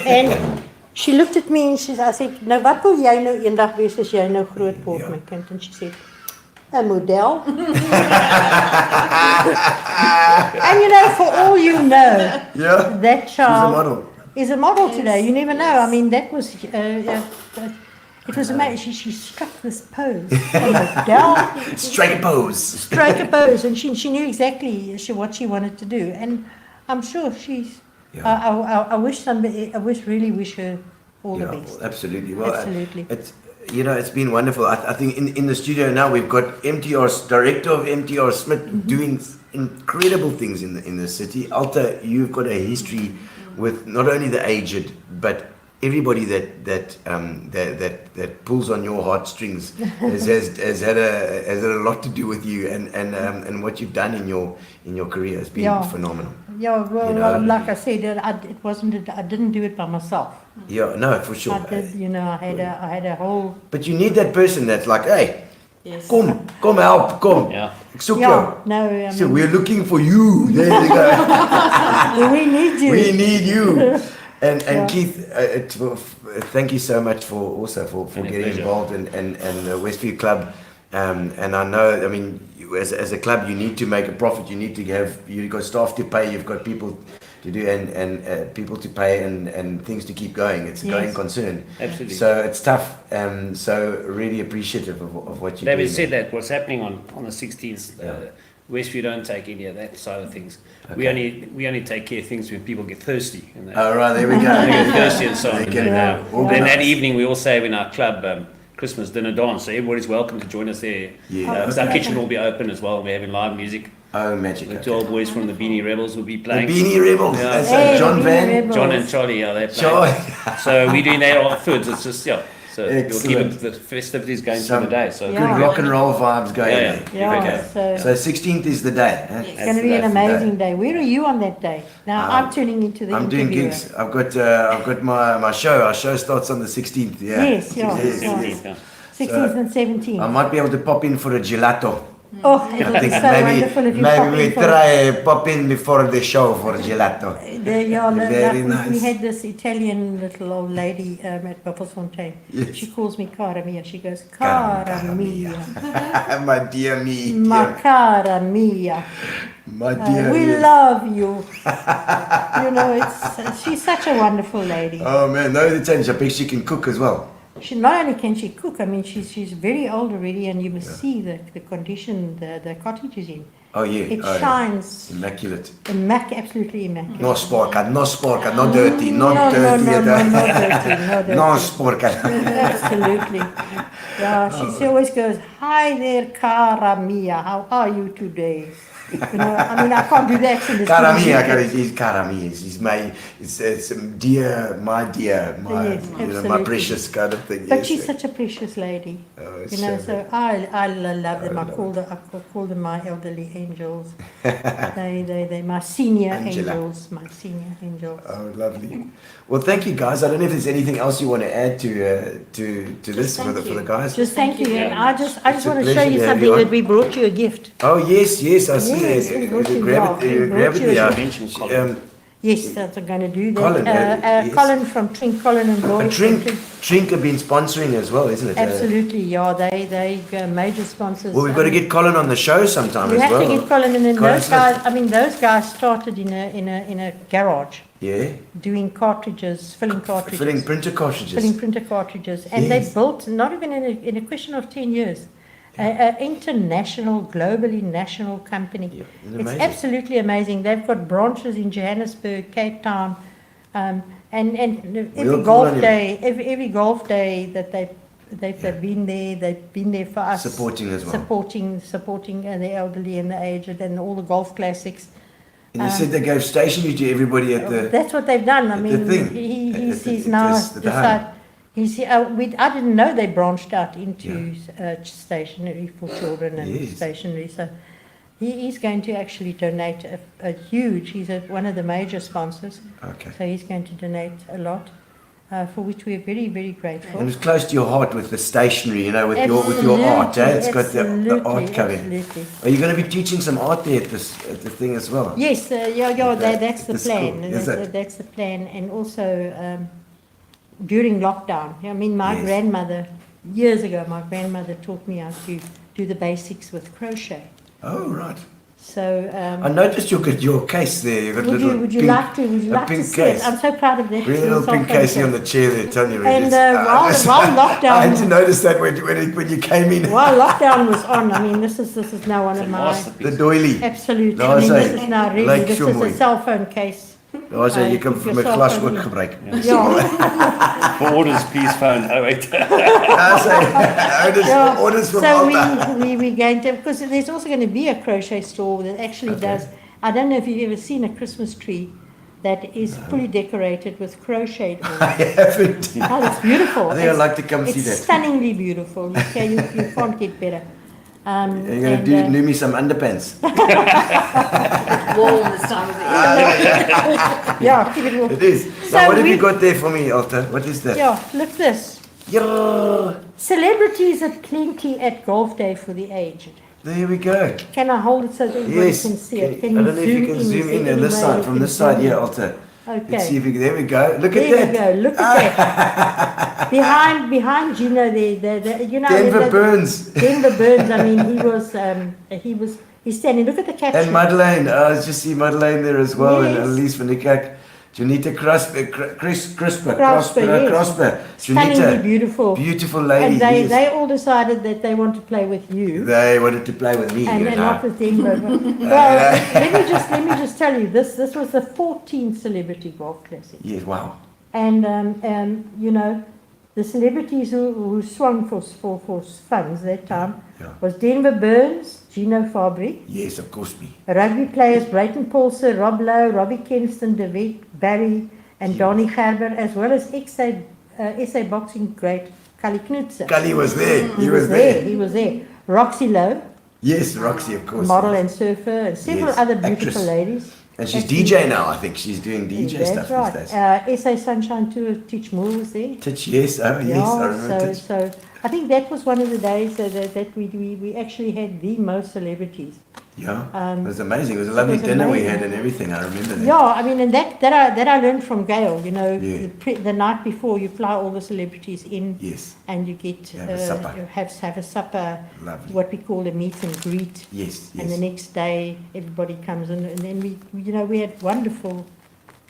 And she looked at me and I said, "Nou wat wil jy nou eendag wees as jy nou groot word, Ja. my kind?" And she said, "A model." And you know, for all you know, Yeah. that child model. is a model today. You never know. I mean, that was, it was amazing. She struck this pose, a model, Strike a pose. strike a pose, and she knew exactly what she wanted to do. And I'm sure she's, Yeah. I really wish her all the best. Absolutely. Well, Absolutely. It's been wonderful. I think in the studio now we've got director of MTR Smit doing incredible things in the city. Alta, you've got a history with not only the aged but everybody that pulls on your heartstrings has had a lot to do with you and what you've done in your career has been phenomenal. Yeah, well, You know? like I said, I didn't do it by myself. Yeah, no, for sure. I did, I had a whole. But you need that person that's like, hey, Yes. come help, come. Yeah. Ek soek Yeah, jou. no, I So mean, we're looking for you. There you go. we need you. We need you. And Yeah. Keith, thank you so much for Been a getting pleasure. involved and the Westview Club. And I know, I mean, as a club, you need to make a profit. You've got staff to pay. You've got people to do and people to pay and things to keep going. It's a Yes. going concern. Absolutely. So it's tough. So really appreciative of what you do. David said that what's happening on the 16th, Westview don't take any of that side of things. We only take care of things when people get thirsty. And Oh, right, there we go. they get thirsty and so on. They And can, then, organise. then that evening we also have in our club Christmas dinner dance, so everybody's welcome to join us there. Yeah. Our kitchen will be open as well. We're having live music. Oh, magic. The Okay. 12 boys from the Beanie Rebels will be The playing. Beanie Rebels. Yeah. That's Hey, John the Beanie Van. Rebels. John and Charlie, they're playing. Joy. So we're doing that afterwards. It's just, So you'll Excellent. keep the festivities going Some through the day. So Yeah. Good rock and roll vibes going Yeah, there. Yeah, Okay. so So 16th is the day. Huh? Yes. it's going to be an That's the day. amazing day. Where are you on that day? Now I'm tuning into the I'm doing interviewer. gigs. I've got my show. Our show starts on the 16th. Yeah. Yes, yeah, Yes, yeah. yes. 16th and 17th. I might be able to pop in for a gelato. Oh, it would be so wonderful if you pop maybe we in for try pop in before the show for gelato. Very we nice. had this Italian little old lady at Buffelsfontein. Yes. She calls me cara mia. She goes, Cara cara mia, My dear me. ma cara mia. My dear We me. love you. You know, she's such a wonderful lady. Oh man, no, the change. I bet she can cook as well. She not only can she cook. I mean, she's very old already, and you must see the condition the cottage is in. Oh yeah. It oh, yeah. shines Immaculate. absolutely immaculate. No sporca, no dirty, No, not no, dirty. no, no, no dirty, no dirty. No sporca. Absolutely. Yeah, she always goes, "Hi there, cara mia. How are you today?" You know, I mean, I can't do the accent. It's Cara too mia, difficult. cara mia. It's my, it's dear, my, Yes, you know, my absolutely. precious kind of thing. But yes, she's yes. such a precious lady. Oh, it's You know, so so I love them. I call them my elderly angels. They my senior Angela. angels. My senior angels. Oh, lovely. Well, thank you, guys. I don't know if there's anything else you want to add to this for the guys. Just thank you. And I just It's a want to show pleasure you to have something you on. that we brought you a gift. Oh yes, I see Yes, it. we brought you Grab it, love. We grab brought it. you Yeah. Mention Colin. Yes, that's what I'm going to do. That. Colin, yes. Colin from Trink, Colin and Glory. And Trink have been sponsoring as well, isn't it? Absolutely, yeah. They major sponsors. Well, we've got to get Colin on the show sometime We as have well. to get Colin, and then Colin those Smith. guys. I mean, those guys started in a garage Yeah. doing cartridges, filling cartridges, Filling printer cartridges. filling printer cartridges, and Yes. they built not even in a question of 10 years. An international, globally national company. Yeah, It's amazing. absolutely amazing. They've got branches in Johannesburg, Cape Town, and every We'll call golf on him. day, every golf day that they've been there. They've been there for us, Supporting as well. supporting the elderly and the aged, and all the golf classics. And you said they gave stationery to everybody at the. That's what they've done. I the mean, thing. he's now At the decided. home. I didn't know they branched out into stationery for children and Yes. stationery. So he's going to actually donate a huge. He's one of the major sponsors. Okay. So he's going to donate a lot, for which we are very, very grateful. And it's close to your heart with the stationery, you know, with your art. Eh? It's got the art coming. Absolutely. Are you going to be teaching some art there at the thing as well? Yes, that's the the school, plan. is it? That's the plan, and also during lockdown. I mean, my Yes. grandmother years ago, my grandmother taught me how to do the basics with crochet. Oh right. So I noticed your case there. You've got would you pink, like to a pink see case. it? I'm so proud of that. Bring a little cell pink phone casey on the chair there, Tanya. really. And It's- while lockdown- I had to notice that when you came in. While lockdown was on, I mean, this is now one of my The doily. absolute. Nou, I mean, sy this is now really. lyk This so is mooi. a cell phone case. Daar sê jy kan Keep vir my your glas cell phone ook in. gebruik. Yeah. For orders, please phone 08. Daar sê orders from So Alta. we're going to, because there's also going to be a crochet store that actually does, I don't know if you've ever seen a Christmas tree that is fully decorated with crocheted I ornaments. haven't. Oh, it's beautiful. I think I'd like to come see It's that. stunningly beautiful. You can't get better. You're going to do me some underpants. Warm this time of the year. Yeah, keep it warm. It is. So Now, what have we- you got there for me, Alta? What is that? Yeah, look this. Yeah. Celebrities at plenty at golf day for the aged. There we go. Can I hold it so that everybody Yes. can see I it? don't know if you can Is zoom there in on any this way side, you from can this side zoom here, in? Alta. Okay. Let's see if we can, there we go. Look There at you that. go. Look at that. Behind Gino, you know, Denver Burns. Denver Burns. I mean, he's standing. Look at the caption. And Madeleine. I just see Madeleine there as well. Yes. And Elise van der Kerk. Janita Crisper. Yes. Stunningly beautiful. Beautiful lady. And yes. they all decided that they want to play with you. They wanted to play with me. And you know. not with Denver. Well, let me just tell you, this was the 14th Celebrity Golf Classic. Yes, wow. And you know, the celebrities who swung for funds that time Yeah. was Denver Burns, Gino Fabbri, Yes, of course me. rugby players Brayton Paulser, Rob Lowe, Robbie Kenston, David Barry, and Donnie Gerber, as well as SA boxing great Kali Knutse. Kali was there. He was there. Roxy Lowe, Yes, Roxy, of course. model and surfer, and several Yes, other beautiful actress. ladies. And she's Actually, DJ now, I think. She's doing DJ That's stuff right. these days. SA Sunshine Tour, Teach Moore was there. Titch, yes, oh yes, I remember Titch. So I think that was one of the days that we actually had the most celebrities. Yeah, it was amazing. It was a lovely was dinner we amazing. had and everything. I remember that. Yeah, I mean, and that I learned from Gail. You know, Yeah. the night before you fly all the celebrities in, Yes, and you get You have a supper. you have a supper, lovely. what we call a meet and greet. Yes, And the yes. next day, everybody comes in, and then we had wonderful,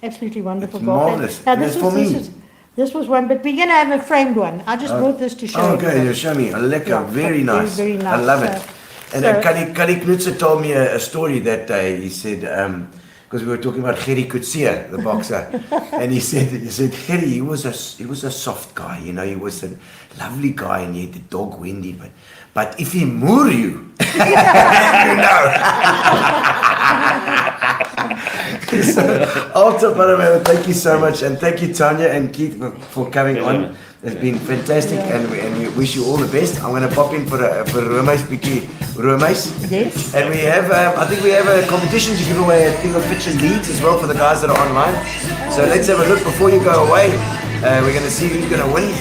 absolutely wonderful. It's golf. marvellous. Now And this it's was, for me. this was one, but we're going to have a framed one. I just brought this to show Oh, you. okay, you show me. Lekker, Yeah, very very, nice. very I nice. love it. And so- Kali Knutse told me a story that day. He said, because we were talking about Gerry Coetzee, the boxer, and he said, Gerry, he was a soft guy, you know, he was a lovely guy, and he had the dog Wendy, but if he moor you, you know. So, Alta, thank you so much, and thank you Tanya and Keith for coming on. It's been fantastic, and we wish you all the best. I'm going to pop in for Romeis, Yes. and we have, I think we have a competition to give away a thing of picture leads as well for the guys that are online. So let's have a look before you go away. We're going to see who's going to win.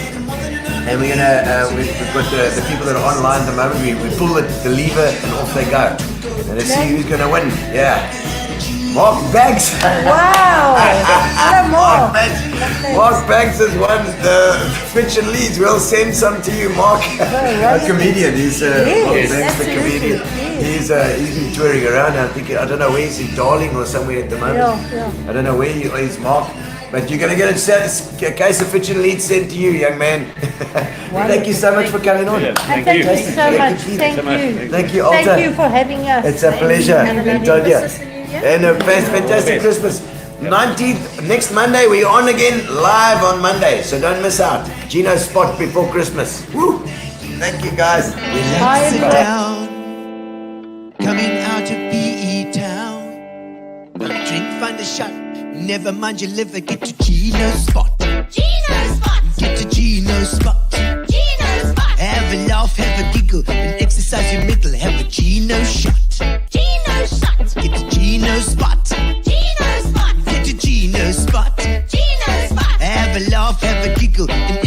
And we're going to, we've got the people that are online at the moment. We pull the lever and off they go. And let's see who's going to win. Yeah. Mark Banks. Wow! Hello, Mark Mark. Banks. Mark Banks has won the Fitch and Leeds. We'll send some to you, Mark. A comedian. He's Mark Banks, the absolutely, comedian. yes. He's been touring around. I don't know where he's in Darling or somewhere at the moment. Yeah. I don't know where he is, Mark. But you're going to get a case of Fitch and Leeds sent to you, young man. Thank you so much for coming on. Yeah, And thank you. thank you so much. Keith. Thank so much. you. Thank you, Alta. Thank you for having us. It's a pleasure. And Tanya. And a fantastic Christmas. 19th, next Monday, we're on again, live on Monday. So don't miss out. Gino's spot before Christmas. Woo! Thank you, guys. Bye, Sit everyone. down, coming out of PE town. One drink, find a shot. Never mind your liver, get to Gino's spot. Gino's spot. Get to Gino's spot. Gino's spot. Have a laugh, have a giggle, and exercise your middle. Have a Gino shot. Gino's shot. Get to Gino's spot. Gino's spot. Get to Gino's spot. Gino's spot. Have a laugh, have a giggle, and